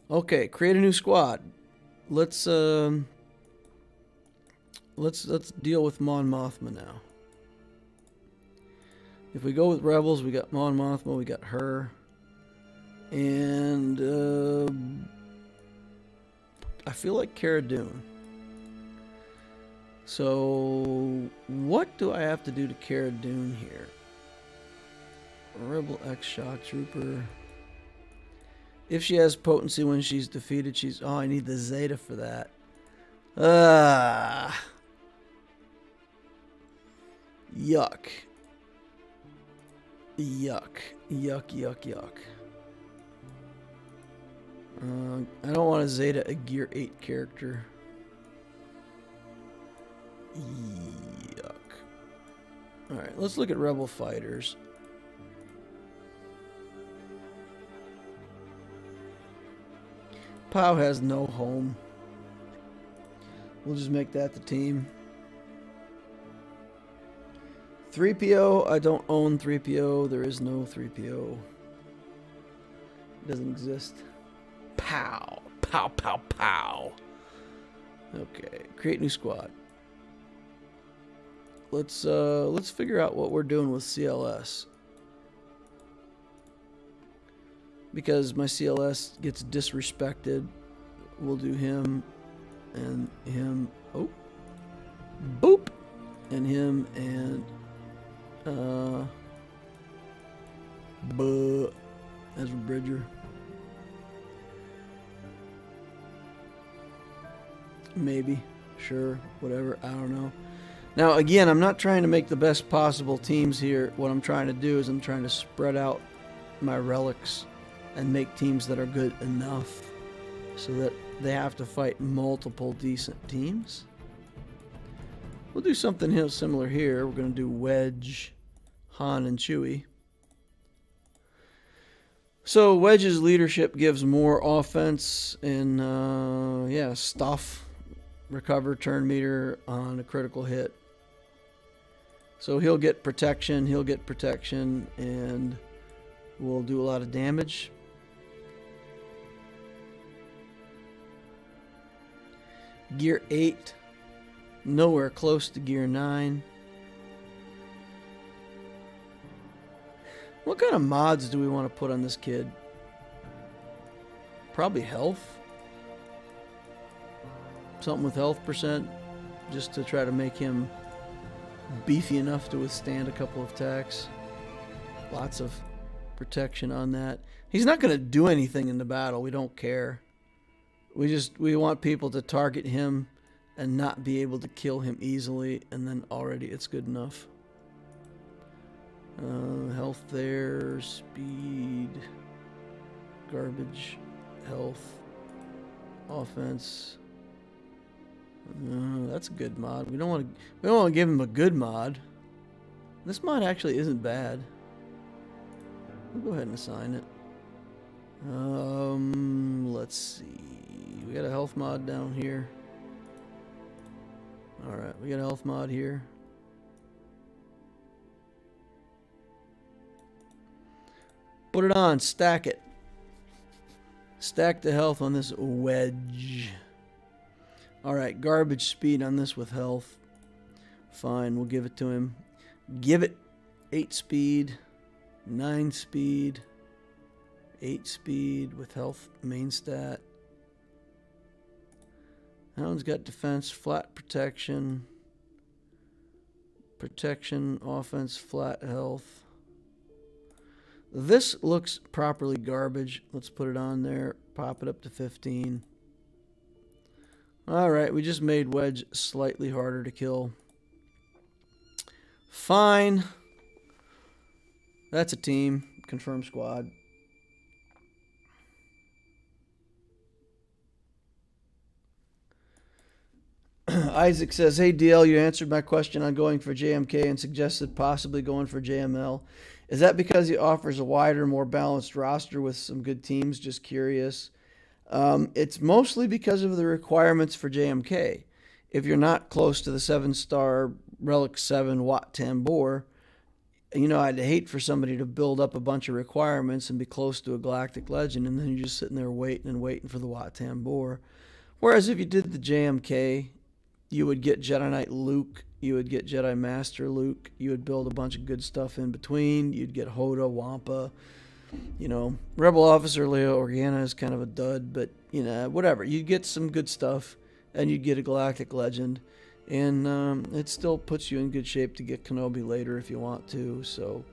Okay, create a new squad. Let's deal with Mon Mothma now. If we go with Rebels, we got Mon Mothma, we got her. And I feel like Cara Dune. So what do I have to do to Cara Dune here? Rebel X Shock Trooper. If she has potency when she's defeated, she's... Oh, I need the Zeta for that. Yuck. Yuck. Yuck, yuck, yuck. I don't want a Zeta, a Gear 8 character. Yuck. Alright, let's look at Rebel Fighters. Pow has no home. We'll just make that the team. 3PO, I don't own 3PO. There is no 3PO. It doesn't exist. Pow. Pow, pow, pow. Okay, create new squad. Let's figure out what we're doing with CLS. Because my CLS gets disrespected. We'll do him and him. Oh. Boop. And him and Ezra Bridger. Maybe. Sure. Whatever. I don't know. Now, again, I'm not trying to make the best possible teams here. What I'm trying to do is I'm trying to spread out my relics and make teams that are good enough so that they have to fight multiple decent teams. We'll do something similar here. We're going to do Wedge, Han, and Chewie. So Wedge's leadership gives more offense and, yeah, stuff. Recover turn meter on a critical hit. So he'll get protection, and we'll do a lot of damage. Gear 8, nowhere close to Gear 9. What kind of mods do we want to put on this kid? Probably health. Something with health percent, just to try to make him beefy enough to withstand a couple of attacks. Lots of protection on that. He's not going to do anything in the battle. We don't care. We want people to target him and not be able to kill him easily, and then already it's good enough. Health there, speed, garbage, health, offense. That's a good mod. We don't want to give him a good mod. This mod actually isn't bad. We'll go ahead and assign it. Let's see. We got a health mod down here. Alright, we got a health mod here. Put it on, stack it. Stack the health on this wedge. Alright, garbage speed on this with health. Fine, we'll give it to him. Give it 8 speed, 9 speed, 8 speed with health main stat. That one's got defense, flat protection, protection, offense, flat health. This looks properly garbage. Let's put it on there. Pop it up to 15. Alright, we just made Wedge slightly harder to kill. Fine. That's a team. Confirm squad. Isaac says, hey DL, you answered my question on going for JMK and suggested possibly going for JML. Is that because he offers a wider, more balanced roster with some good teams? Just curious. It's mostly because of the requirements for JMK. If you're not close to the 7-star Relic 7 Wat Tambor, you know, I'd hate for somebody to build up a bunch of requirements and be close to a Galactic Legend, and then you're just sitting there waiting and waiting for the Wat Tambor. Whereas if you did the JMK, you would get Jedi Knight Luke, you would get Jedi Master Luke, you would build a bunch of good stuff in between, you'd get Hoda, Wampa, you know, Rebel Officer Leo Organa is kind of a dud, but, you know, whatever. You'd get some good stuff, and you'd get a Galactic Legend, and it still puts you in good shape to get Kenobi later if you want to, so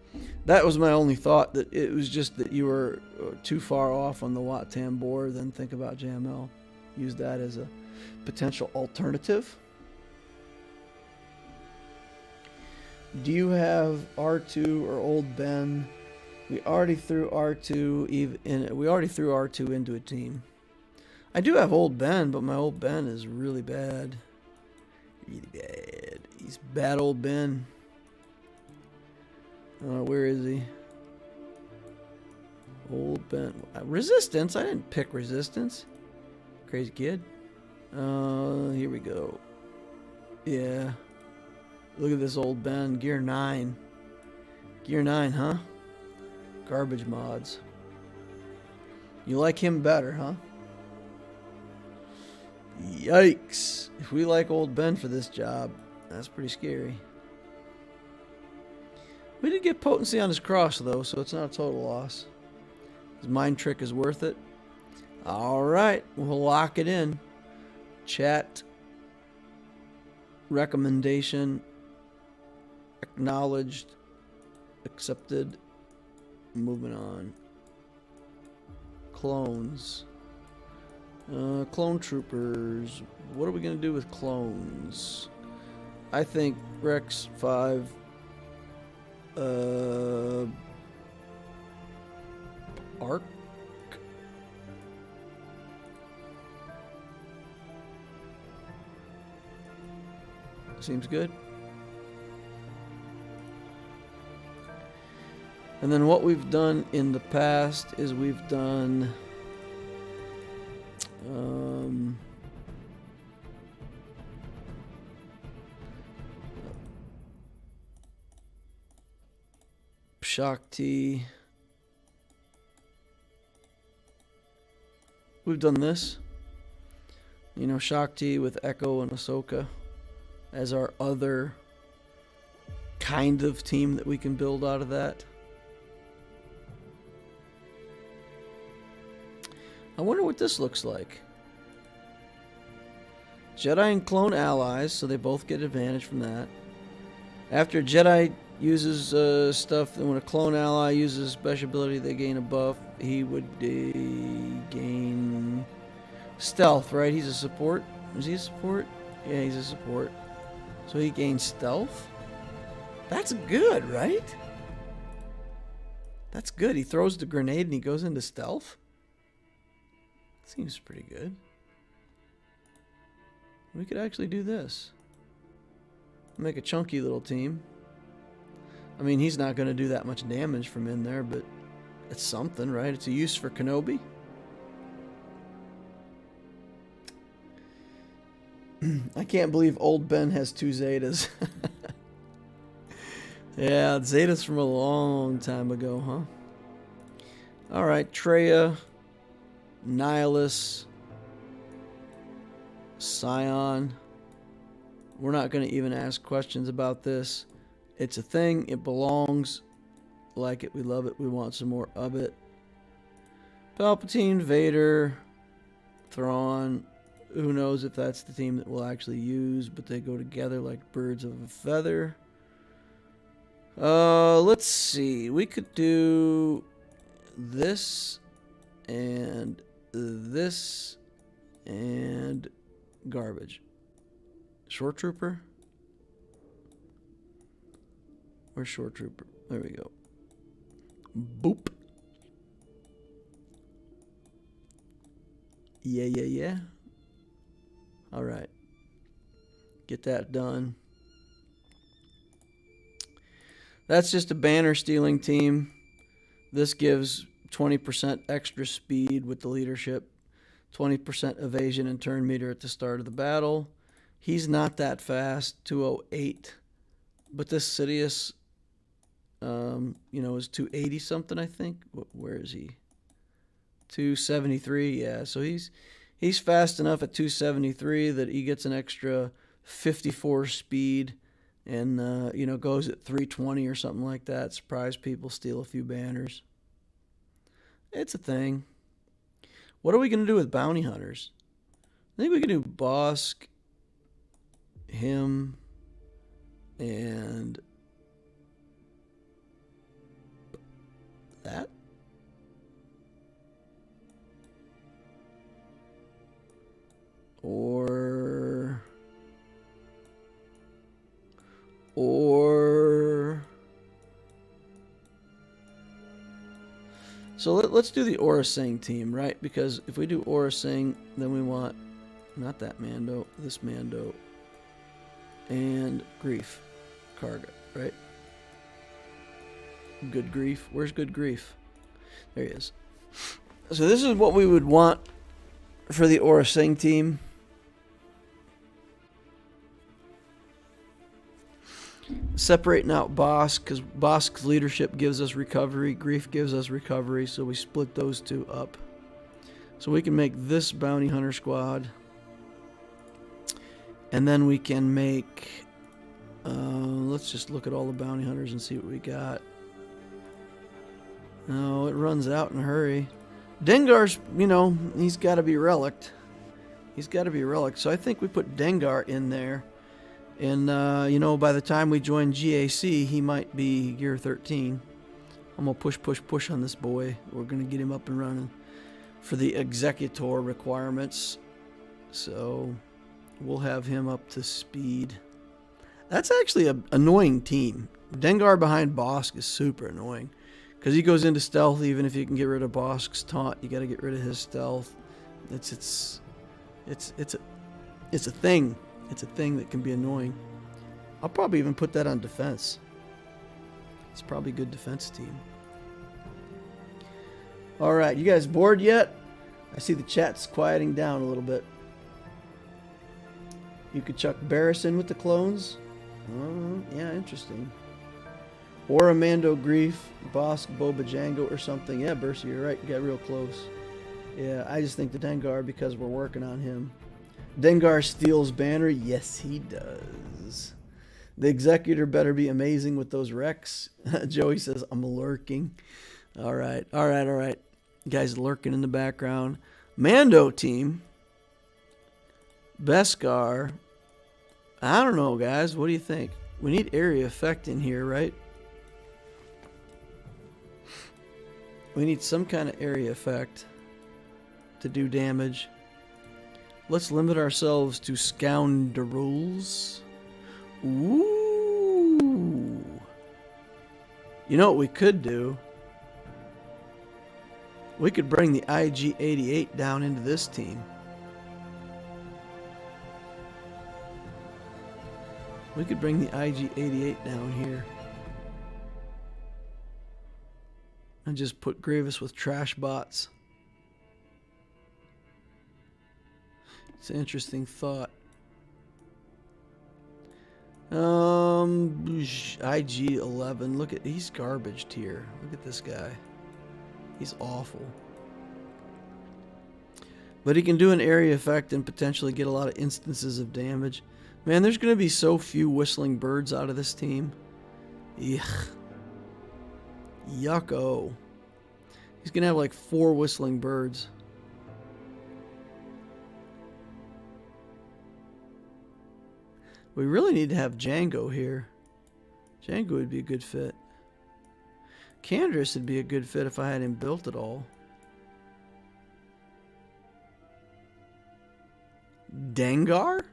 that was my only thought, that it was just that you were too far off on the Wat Tambor, then think about JML. Use that as a potential alternative. Do you have R2 or Old Ben? We already threw R2 into a team. I do have Old Ben, but my Old Ben is really bad. Really bad. He's bad Old Ben. Where is he? Old Ben. Resistance? I didn't pick Resistance. Crazy kid. Here we go. Yeah. Look at this Old Ben. Gear 9. Gear 9, huh? Garbage mods. You like him better, huh? Yikes. If we like Old Ben for this job, that's pretty scary. We did get potency on his cross, though, so it's not a total loss. His mind trick is worth it. Alright, we'll lock it in. Chat. Recommendation. Acknowledged. Accepted. Moving on. Clones. Clone troopers. What are we going to do with clones? I think Rex 5. Arc. Seems good. And then what we've done in the past is we've done Shakti. We've done this. You know, Shakti with Echo and Ahsoka as our other kind of team that we can build out of that. I wonder what this looks like. Jedi and clone allies, so they both get advantage from that. After Jedi uses stuff, and when a clone ally uses a special ability, they gain a buff. He would gain stealth, right? He's a support. Is he a support? Yeah, he's a support. So he gains stealth? That's good, right? That's good. He throws the grenade and he goes into stealth? Seems pretty good. We could actually do this. Make a chunky little team. I mean, he's not going to do that much damage from in there, but It's something, right? It's a use for Kenobi. I can't believe old Ben has 2 Zetas. Yeah, Zetas from a long time ago, huh? Alright, Treya, Nihilus, Scion. We're not going to even ask questions about this. It's a thing. It belongs. Like it. We love it. We want some more of it. Palpatine, Vader, Thrawn. Who knows if that's the team that we'll actually use, but they go together like birds of a feather. Let's see. We could do this and this and garbage. Short Trooper? Where's Short Trooper? There we go. Boop. Yeah. All right. Get that done. That's just a banner stealing team. This gives 20% extra speed with the leadership, 20% evasion and turn meter at the start of the battle. He's not that fast, 208. But this Sidious, is 280 something, I think. Where is he? 273, yeah. So he's fast enough at 273 that he gets an extra 54 speed and, goes at 320 or something like that. Surprise people, steal a few banners. It's a thing. What are we going to do with bounty hunters? I think we can do Bosk, him, and that. Or so let's do the Aura Singh team, right? Because if we do Aura Singh, then we want not that Mando, this Mando, and Grief Karga, right? Good Grief. Where's Good Grief? There he is. So this is what we would want for the Aura Singh team. Separating out Bosk, because Bosk's leadership gives us recovery, Grief gives us recovery, so we split those two up. So we can make this bounty hunter squad, and then we can make, let's just look at all the bounty hunters and see what we got. No, it runs out in a hurry. Dengar's, he's got to be relicked. He's got to be relicked, so I think we put Dengar in there. And, by the time we join GAC, he might be gear 13. I'm going to push on this boy. We're going to get him up and running for the Executor requirements. So we'll have him up to speed. That's actually an annoying team. Dengar behind Bosk is super annoying. Because he goes into stealth, even if you can get rid of Bosk's taunt, you got to get rid of his stealth. It's a thing. It's a thing that can be annoying. I'll probably even put that on defense. It's probably a good defense team. All right, you guys bored yet? I see the chat's quieting down a little bit. You could chuck Barris in with the clones. Yeah, interesting. Or a Mando Grief, Bosk, Boba, Jango, or something. Yeah, Bercy, you're right. You got real close. Yeah, I just think the Dengar because we're working on him. Dengar steals banner. Yes, he does. The Executor better be amazing with those wrecks. Joey says, I'm lurking. All right. You guys lurking in the background. Mando team. Beskar. I don't know, guys. What do you think? We need area effect in here, right? We need some kind of area effect to do damage. Let's limit ourselves to scoundrels. Ooh. You know what we could do? We could bring the IG-88 down into this team. We could bring the IG-88 down here. and just put Grievous with trash bots. It's an interesting thought. IG 11. Look at, he's garbage tier. Look at this guy. He's awful. But he can do an area effect and potentially get a lot of instances of damage. Man, there's going to be so few whistling birds out of this team. Yuck. Yucko. He's going to have like 4 whistling birds. We really need to have Django here. Django would be a good fit. Candrace would be a good fit if I had him built at all. Dengar?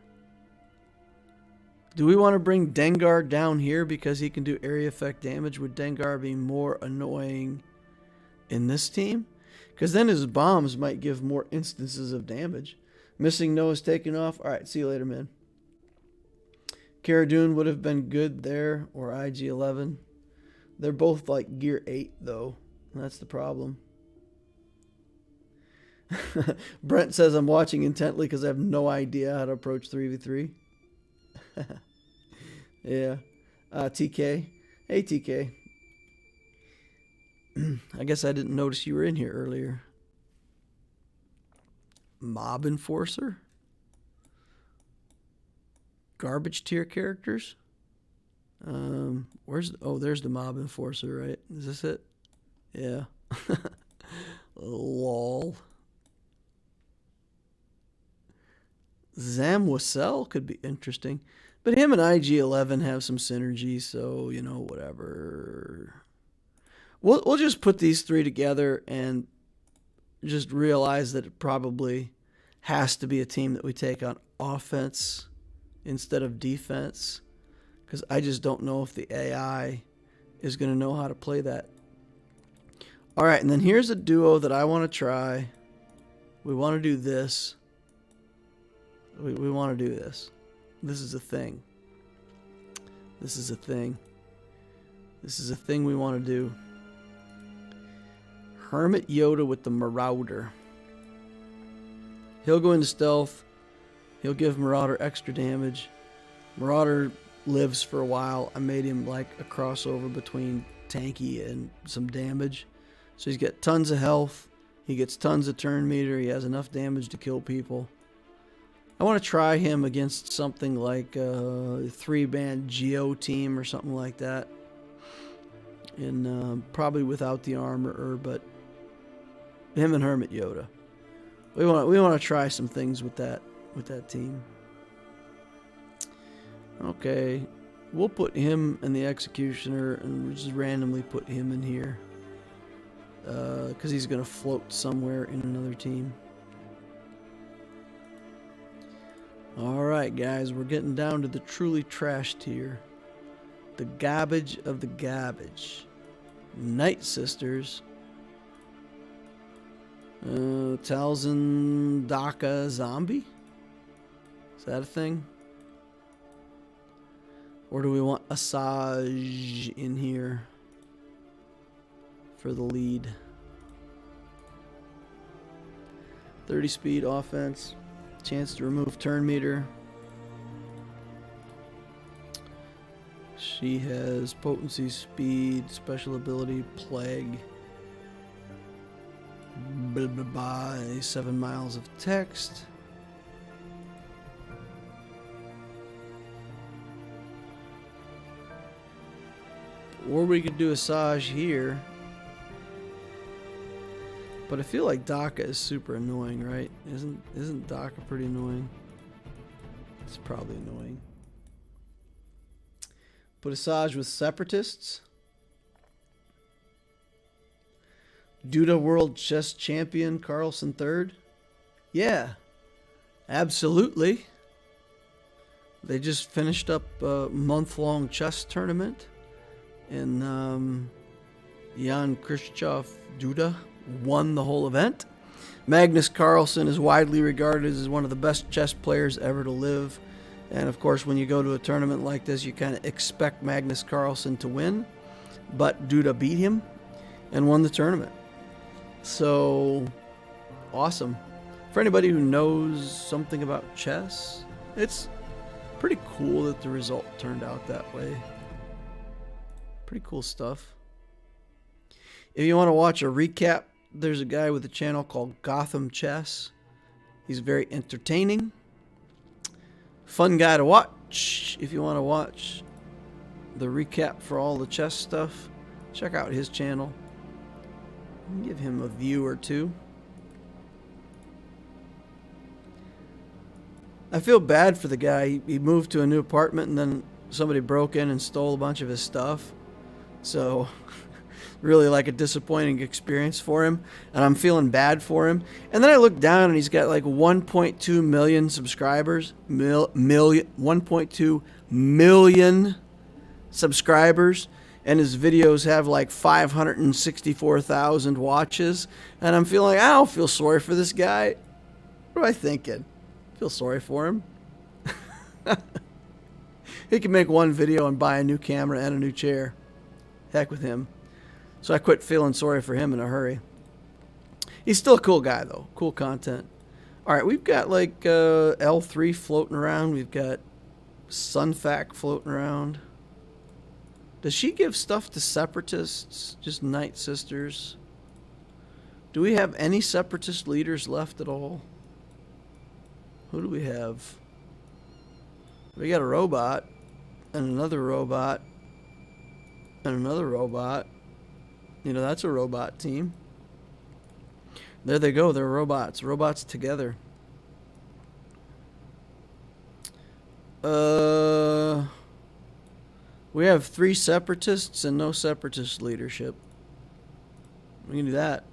Do we want to bring Dengar down here because he can do area effect damage? Would Dengar be more annoying in this team? Because then his bombs might give more instances of damage. Missing Noah's taken off. Alright, see you later, man. Cara Dune would have been good there, or IG-11. They're both like gear 8, though. That's the problem. Brent says, I'm watching intently because I have no idea how to approach 3v3. Yeah. TK. Hey, TK. I guess I didn't notice you were in here earlier. Mob Enforcer? Garbage tier characters? There's the Mob Enforcer, right? Is this it? Yeah. Lol. Zamwasel could be interesting. But him and IG-11 have some synergy, so, you know, whatever. We'll just put these 3 together and just realize that it probably has to be a team that we take on offense instead of defense. Because I just don't know if the AI is going to know how to play that. All right, and then here's a duo that I want to try. We want to do this. We want to do this. This is a thing. This is a thing. This is a thing we want to do. Hermit Yoda with the Marauder. He'll go into stealth. He'll give Marauder extra damage. Marauder lives for a while. I made him like a crossover between tanky and some damage. So he's got tons of health. He gets tons of turn meter. He has enough damage to kill people. I want to try him against something like a 3-man Geo team or something like that. And probably without the armor, but him and Hermit Yoda. We want to try some things with that team. Okay, we'll put him and the Executioner, and we'll just randomly put him in here. Because he's going to float somewhere in another team. Alright guys, we're getting down to the truly trash tier. The garbage of the garbage. Night Sisters. Talzin Daka Zombie? Is that a thing? Or do we want Asajj in here for the lead? 30 speed offense. Chance to remove turn meter. She has potency, speed, special ability, plague. Blah, blah, blah, 7 miles of text. Or we could do Asajj here. But I feel like Daka is super annoying, right? Isn't Daka pretty annoying? It's probably annoying. Put Asajj with Separatists. Duda World Chess Champion Carlson III. Yeah, absolutely. They just finished up a month-long chess tournament. And Jan Khrushchev Duda won the whole event. Magnus Carlsen is widely regarded as one of the best chess players ever to live. And of course, when you go to a tournament like this, you kind of expect Magnus Carlsen to win. But Duda beat him. and won the tournament. So awesome. For anybody who knows something about chess, it's pretty cool that the result turned out that way. Pretty cool stuff. If you want to watch a recap, there's a guy with a channel called Gotham Chess. He's very entertaining. Fun guy to watch. If you want to watch the recap for all the chess stuff, check out his channel. Give him a view or two. I feel bad for the guy. He moved to a new apartment and then somebody broke in and stole a bunch of his stuff. So really like a disappointing experience for him, and I'm feeling bad for him. And then I look down and he's got like 1.2 million subscribers. 1.2 million subscribers, and his videos have like 564,000 watches. And I'm feeling like, I don't feel sorry for this guy. What am I thinking? Feel sorry for him. He can make one video and buy a new camera and a new chair. Heck with him. So I quit feeling sorry for him in a hurry. He's still a cool guy, though. Cool content. All right, we've got like L3 floating around. We've got Sunfac floating around. Does she give stuff to separatists? Just Night Sisters? Do we have any separatist leaders left at all? Who do we have? We got a robot, and another robot, and another robot. You know, that's a robot team. There they go. They're robots. Robots together. We have 3 separatists and no separatist leadership. We can do that.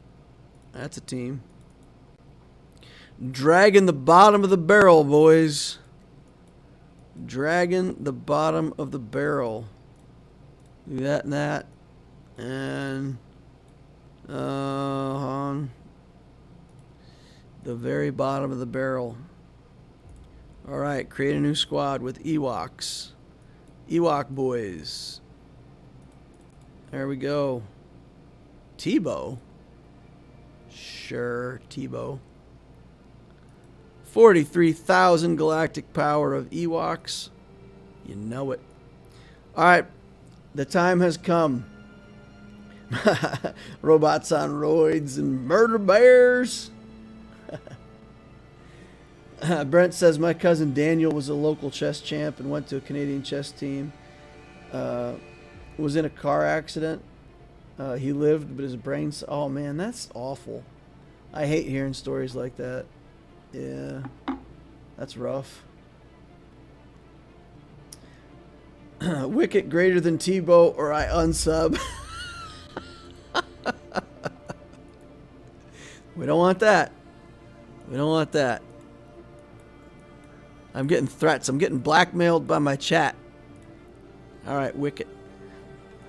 That's a team. Dragging the bottom of the barrel, boys. Dragging the bottom of the barrel. Do that and that. And on the very bottom of the barrel. All right, create a new squad with Ewoks. Ewok boys. There we go. Tebow. Sure, Tebow. 43,000 galactic power of Ewoks. You know it. All right, the time has come. Robots on roids and murder bears. Brent says, my cousin Daniel was a local chess champ and went to a Canadian chess team. Was in a car accident. He lived, but his brain's... Oh, man, that's awful. I hate hearing stories like that. Yeah, that's rough. Wicket greater than Tebow or I unsub. We don't want that. We don't want that. I'm getting threats. I'm getting blackmailed by my chat. All right, Wicket.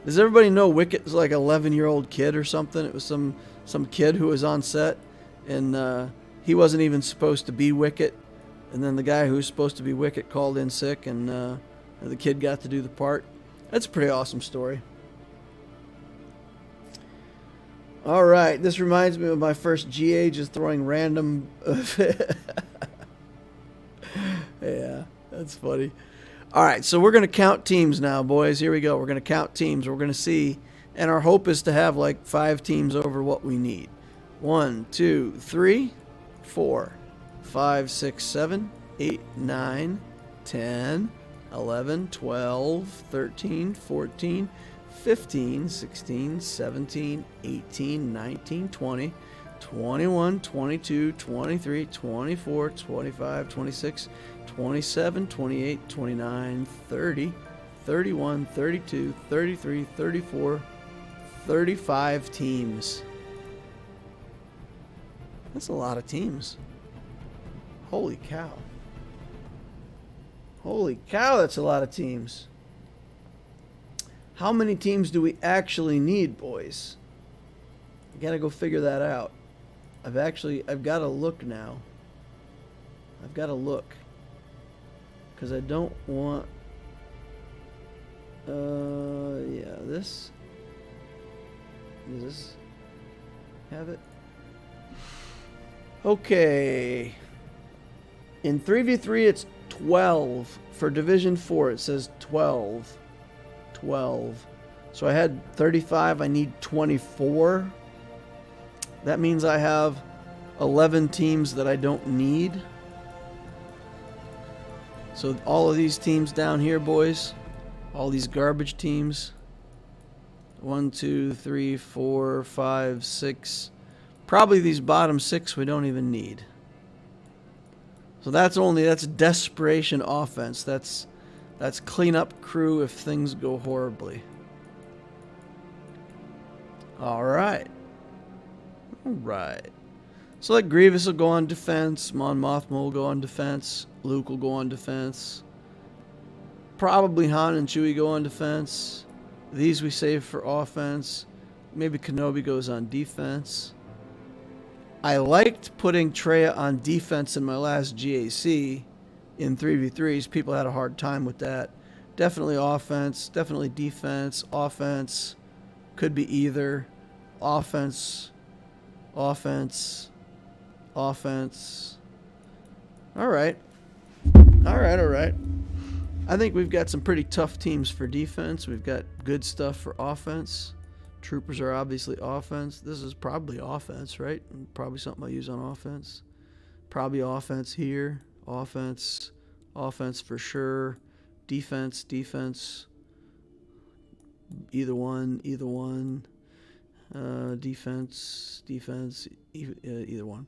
Does everybody know Wicket was like an 11-year-old kid or something? It was some kid who was on set, and he wasn't even supposed to be Wicket. And then the guy who was supposed to be Wicket called in sick, and the kid got to do the part. That's a pretty awesome story. All right, this reminds me of my first GA, just throwing random... Yeah, that's funny. All right, so we're going to count teams now, boys. Here we go. We're going to count teams. We're going to see, and our hope is to have like 5 teams over what we need. 1, 2, 3, 4, 5, 6, 7, 8, 9, 10, 11, 12, 13, 14, 15, 16, 17, 18, 19, 20, 21, 22, 23, 24, 25, 26, 27, 28, 29, 30, 31, 32, 33, 34, 35 teams. That's a lot of teams. Holy cow. Holy cow, that's a lot of teams. How many teams do we actually need, boys? I gotta go figure that out. I've got to look now. I've got to look. Because I don't want... yeah, this... Is this... have it? Okay. In 3v3, it's 12. For Division 4, it says 12. 12. So I had 35. I need 24. That means I have 11 teams that I don't need. So all of these teams down here, boys, all these garbage teams. 1, 2, 3, 4, 5, 6. Probably these bottom 6 we don't even need. So that's desperation offense. That's cleanup crew if things go horribly. All right. So like Grievous will go on defense. Mon Mothma will go on defense. Luke will go on defense. Probably Han and Chewie go on defense. These we save for offense. Maybe Kenobi goes on defense. I liked putting Traya on defense in my last GAC in 3v3s. People had a hard time with that. Definitely offense, definitely defense, offense. Could be either. Offense. All right. I think we've got some pretty tough teams for defense. We've got good stuff for offense. Troopers are obviously offense. This is probably offense, right? Probably something I use on offense. Probably offense here. Offense for sure. Defense. Either one. Defense, either one.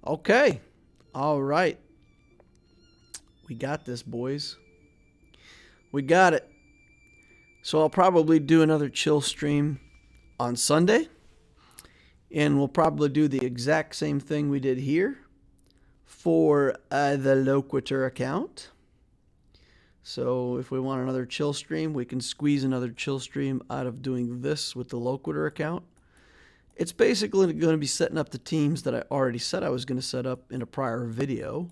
Okay. All right. We got this, boys. We got it. So I'll probably do another chill stream on Sunday. And we'll probably do the exact same thing we did here for the Loquitur account. So if we want another chill stream, we can squeeze another chill stream out of doing this with the Loquitur account. It's basically going to be setting up the teams that I already said I was going to set up in a prior video.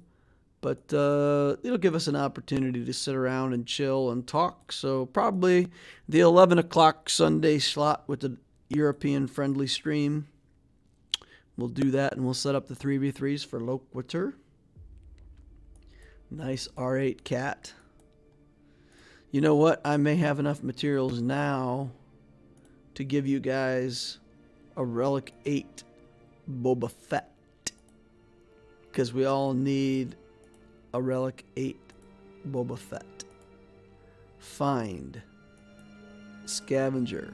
But it'll give us an opportunity to sit around and chill and talk. So probably the 11 o'clock Sunday slot with the European friendly stream. We'll do that and we'll set up the 3v3s for Loquitur. Nice R8 cat. You know what? I may have enough materials now to give you guys a Relic 8 Boba Fett. Because we all need a Relic 8 Boba Fett. Find. Scavenger.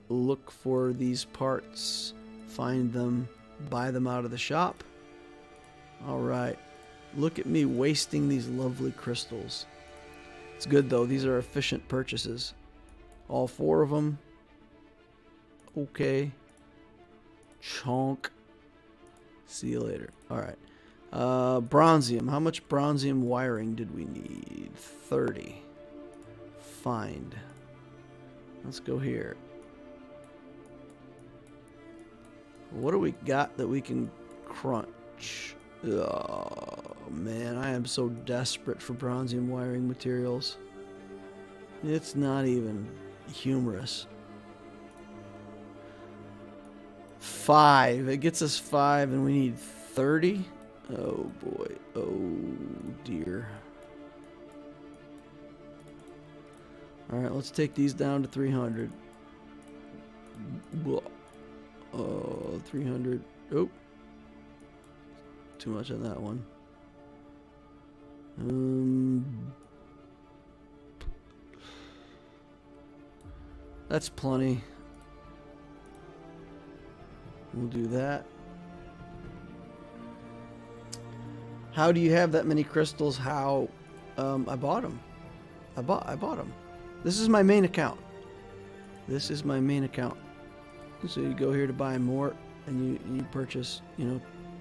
Look for these parts. Find them. Buy them out of the shop. Alright. Look at me wasting these lovely crystals. It's good though. These are efficient purchases. All 4 of them. Okay. Chonk. See you later. Alright. Bronzium. How much bronzium wiring did we need? 30. Find. Let's go here. What do we got that we can crunch? Oh, man. I am so desperate for bronzium wiring materials. It's not even humorous. 5. It gets us 5 and we need 30. Oh boy. Oh dear. Alright, let's take these down to 300. 300. Oh. Too much on that one. That's plenty. We'll do that. How do you have that many crystals? How? I bought them. I bought them. This is my main account. This is my main account. So you go here to buy more, and you purchase,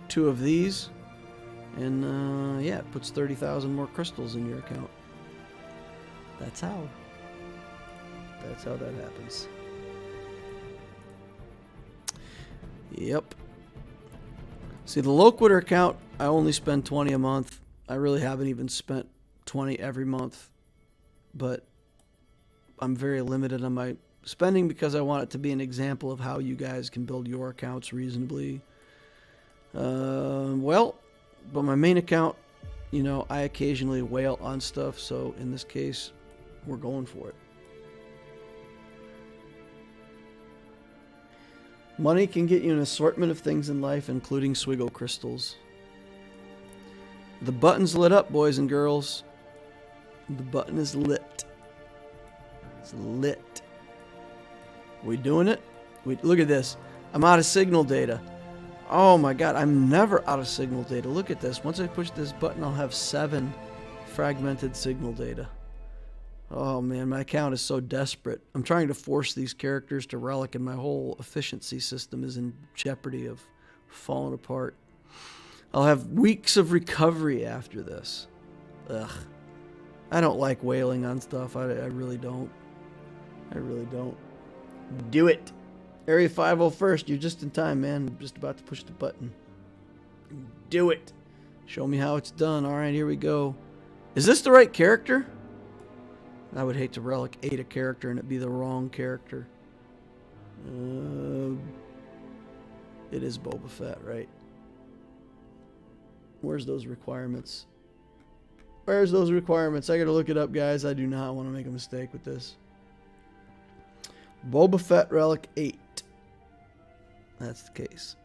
2 of these, and yeah, it puts 30,000 more crystals in your account. That's how that happens. Yep. See, the Loquitur account, I only spend 20 a month. I really haven't even spent 20 every month, but I'm very limited on my spending because I want it to be an example of how you guys can build your accounts reasonably. Well, but my main account, you know, I occasionally whale on stuff, so in this case, we're going for it. Money can get you an assortment of things in life, including Swiggle crystals. The button's lit up, boys and girls. The button is lit. It's lit. We doing it? Look at this. I'm out of signal data. Oh my god, I'm never out of signal data. Look at this. Once I push this button, I'll have 7 fragmented signal data. Oh man, my account is so desperate. I'm trying to force these characters to relic, and my whole efficiency system is in jeopardy of falling apart. I'll have weeks of recovery after this. Ugh. I don't like whaling on stuff. I really don't. I really don't. Do it. Area 501st, you're just in time, man. I'm just about to push the button. Do it. Show me how it's done. All right, here we go. Is this the right character? I would hate to relic 8 a character and it be the wrong character. It is Boba Fett, right? Where's those requirements? Where's those requirements? I gotta look it up, guys. I do not want to make a mistake with this. Boba Fett Relic 8. That's the case.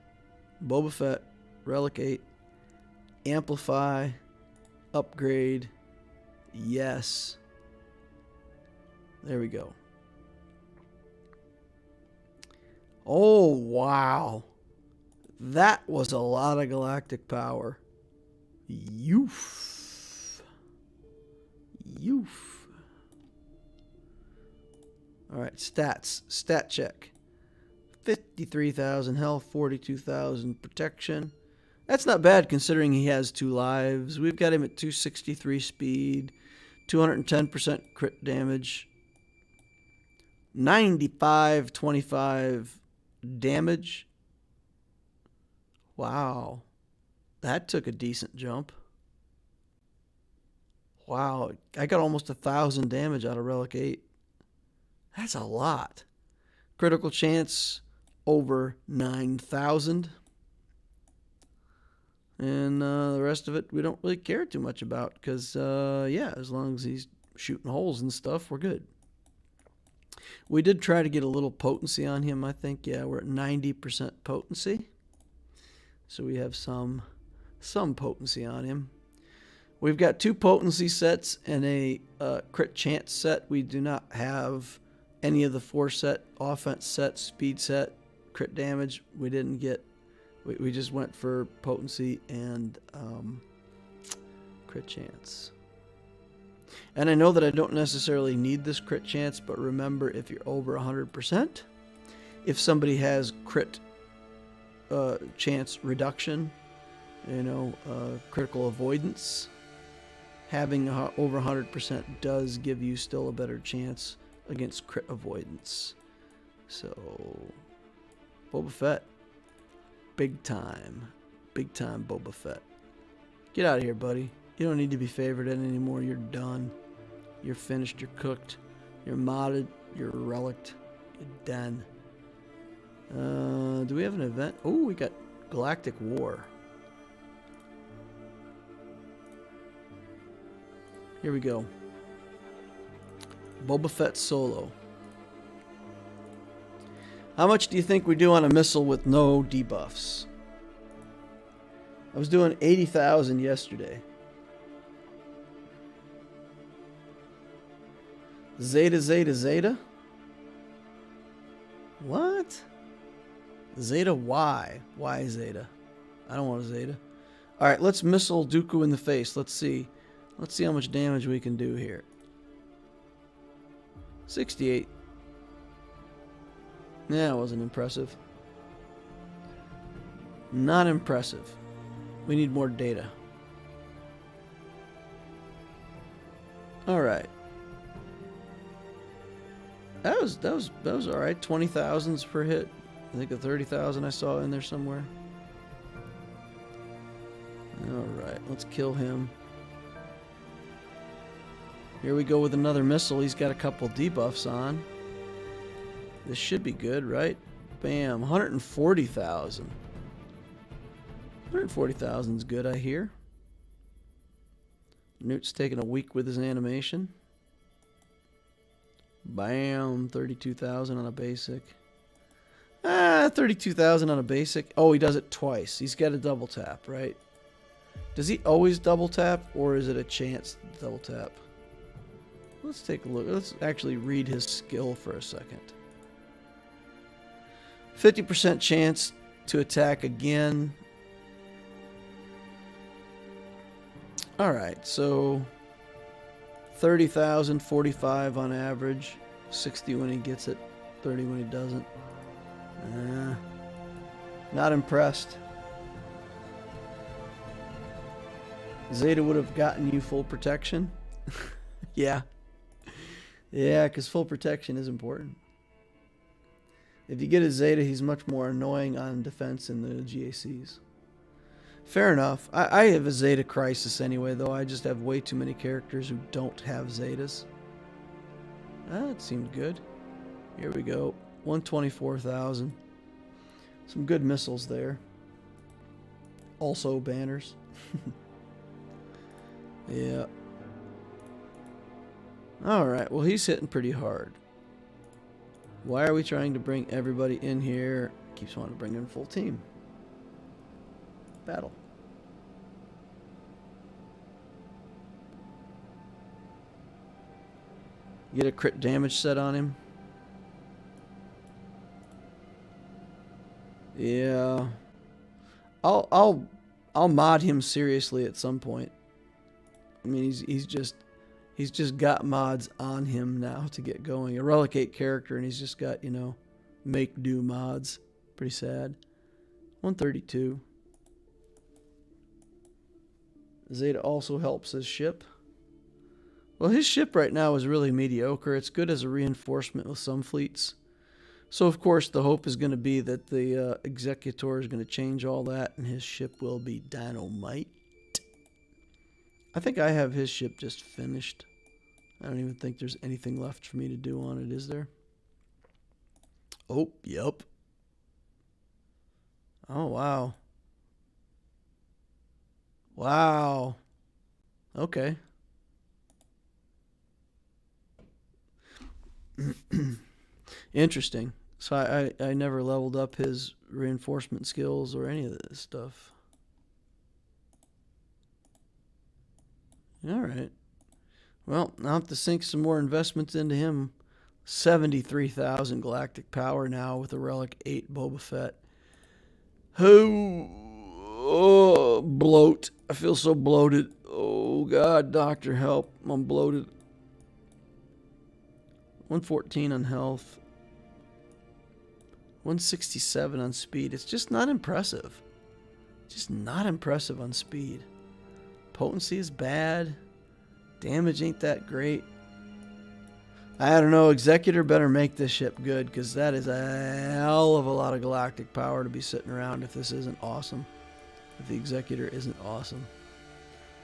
Boba Fett Relic 8. Amplify. Upgrade. Yes. There we go. Oh, wow. That was a lot of galactic power. Yoof. Yoof. All right, stats. Stat check. 53,000 health, 42,000 protection. That's not bad considering he has 2 lives. We've got him at 263 speed, 210% crit damage, 95-25 damage. Wow. That took a decent jump. Wow. I got almost 1,000 damage out of Relic 8. That's a lot. Critical chance over 9,000. And the rest of it we don't really care too much about because, yeah, as long as he's shooting holes and stuff, we're good. We did try to get a little potency on him, I think. Yeah, we're at 90% potency. So we have some potency on him. We've got 2 potency sets and a crit chance set. We do not have any of the 4 set, offense set, speed set, crit damage. We didn't get. We just went for potency and crit chance. And I know that I don't necessarily need this crit chance, but remember, if you're over 100%, if somebody has crit chance reduction, you know, critical avoidance, having over 100% does give you still a better chance against crit avoidance. So, Boba Fett. Big time Boba Fett. Get out of here, buddy. You don't need to be favorited anymore. You're done. You're finished. You're cooked. You're modded. You're reliced. You're done. Do we have an event? Oh, we got Galactic War. Here we go. Boba Fett solo. How much do you think we do on a missile with no debuffs? I was doing 80,000 yesterday. Zeta, Zeta, Zeta? What? Zeta Y. Why Zeta? I don't want a Zeta. Alright, let's missile Dooku in the face. Let's see. Let's see how much damage we can do here. 68. Yeah, it wasn't impressive. Not impressive. We need more data. All right. That was all right. 20,000s per hit. I think a 30,000 I saw in there somewhere. All right, let's kill him. Here we go with another missile. He's got a couple debuffs on. This should be good, right? Bam, 140,000. 140,000 is good, I hear. Newt's taking a week with his animation. Bam, 32,000 on a basic. 32,000 on a basic. Oh, he does it twice. He's got a double tap, right? Does he always double tap, or is it a chance to double tap? Let's take a look. Let's actually read his skill for a second. 50% chance to attack again. Alright, so 30,000, 45 on average. 60 when he gets it, 30 when he doesn't. Not impressed. Zeta would have gotten you full protection. Yeah. Yeah, because full protection is important. If you get a Zeta, he's much more annoying on defense in the GACs. Fair enough. I have a Zeta crisis anyway, though. I just have way too many characters who don't have Zetas. That seemed good. Here we go. 124,000. Some good missiles there. Also banners. Yeah. Alright, well he's hitting pretty hard. Why are we trying to bring everybody in here? Keeps wanting to bring in full team. Battle. Get a crit damage set on him. Yeah. I'll mod him seriously at some point. I mean, he's just got mods on him now to get going. A Relic 8 character, and he's just got, you know, make do mods. Pretty sad. 132. Zeta also helps his ship. Well, his ship right now is really mediocre. It's good as a reinforcement with some fleets. So, of course, the hope is going to be that the Executor is going to change all that, and his ship will be dynamite. I think I have his ship just finished. I don't even think there's anything left for me to do on it, is there? Oh, yep. Oh, wow. Wow. Okay. Interesting. So I never leveled up his reinforcement skills or any of this stuff. All right. Well, I'll have to sink some more investments into him. 73,000 galactic power now with a Relic 8 Boba Fett. Oh, bloat. I feel so bloated. Oh, God, doctor, help. I'm bloated. 114 on health. 167 on speed. It's just not impressive. Just not impressive on speed. Potency is bad. Damage ain't that great. I don't know. Executor better make this ship good, because that is a hell of a lot of galactic power to be sitting around if this isn't awesome. If the Executor isn't awesome.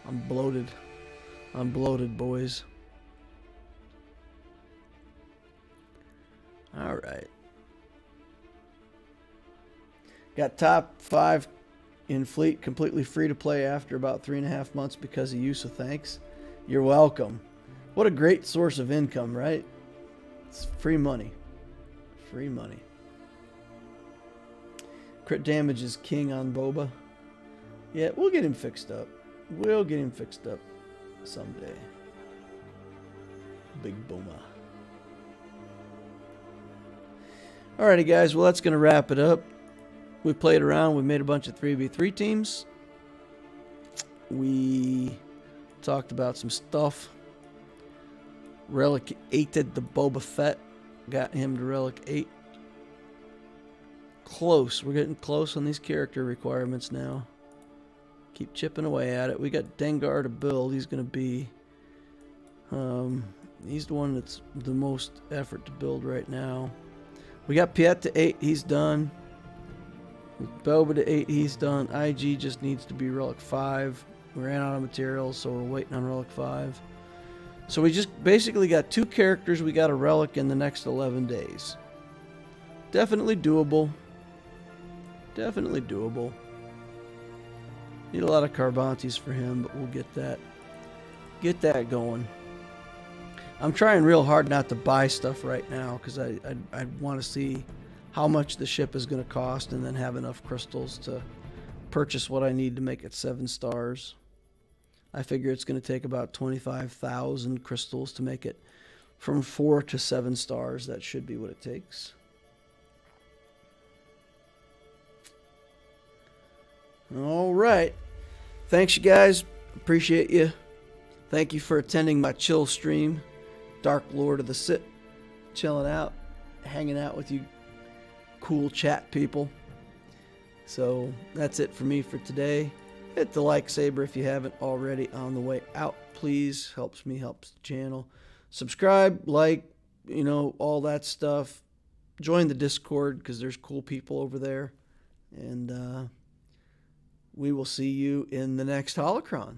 I'm bloated. I'm bloated, boys. Alright. Got top 5 in fleet completely free to play after about 3.5 months because of use of thanks. You're welcome. What a great source of income, right? It's free money. Free money. Crit damage is king on Boba. Yeah, we'll get him fixed up. We'll get him fixed up someday. Big Boba. Alrighty, guys. Well, that's going to wrap it up. We played around. We made a bunch of 3v3 teams. We talked about some stuff. Relic 8'd the Boba Fett. Got him to Relic 8. Close. We're getting close on these character requirements now. Keep chipping away at it. We got Dengar to build. He's going to be... he's the one that's the most effort to build right now. We got Piet to 8. He's done. Boba to 8. He's done. IG just needs to be Relic 5. We ran out of materials, so we're waiting on Relic 5. So we just basically got 2 characters we got a Relic in the next 11 days. Definitely doable. Definitely doable. Need a lot of Carbantes for him, but we'll get that going. I'm trying real hard not to buy stuff right now because I want to see how much the ship is going to cost and then have enough crystals to purchase what I need to make it 7 stars. I figure it's going to take about 25,000 crystals to make it from 4 to 7 stars. That should be what it takes. All right. Thanks, you guys. Appreciate you. Thank you for attending my chill stream. Dark Lord of the Sith. Chilling out. Hanging out with you cool chat people. So that's it for me for today. Hit the like saber if you haven't already on the way out, please. Helps me, helps the channel. Subscribe, like, all that stuff. Join the Discord because there's cool people over there. And we will see you in the next Holocron.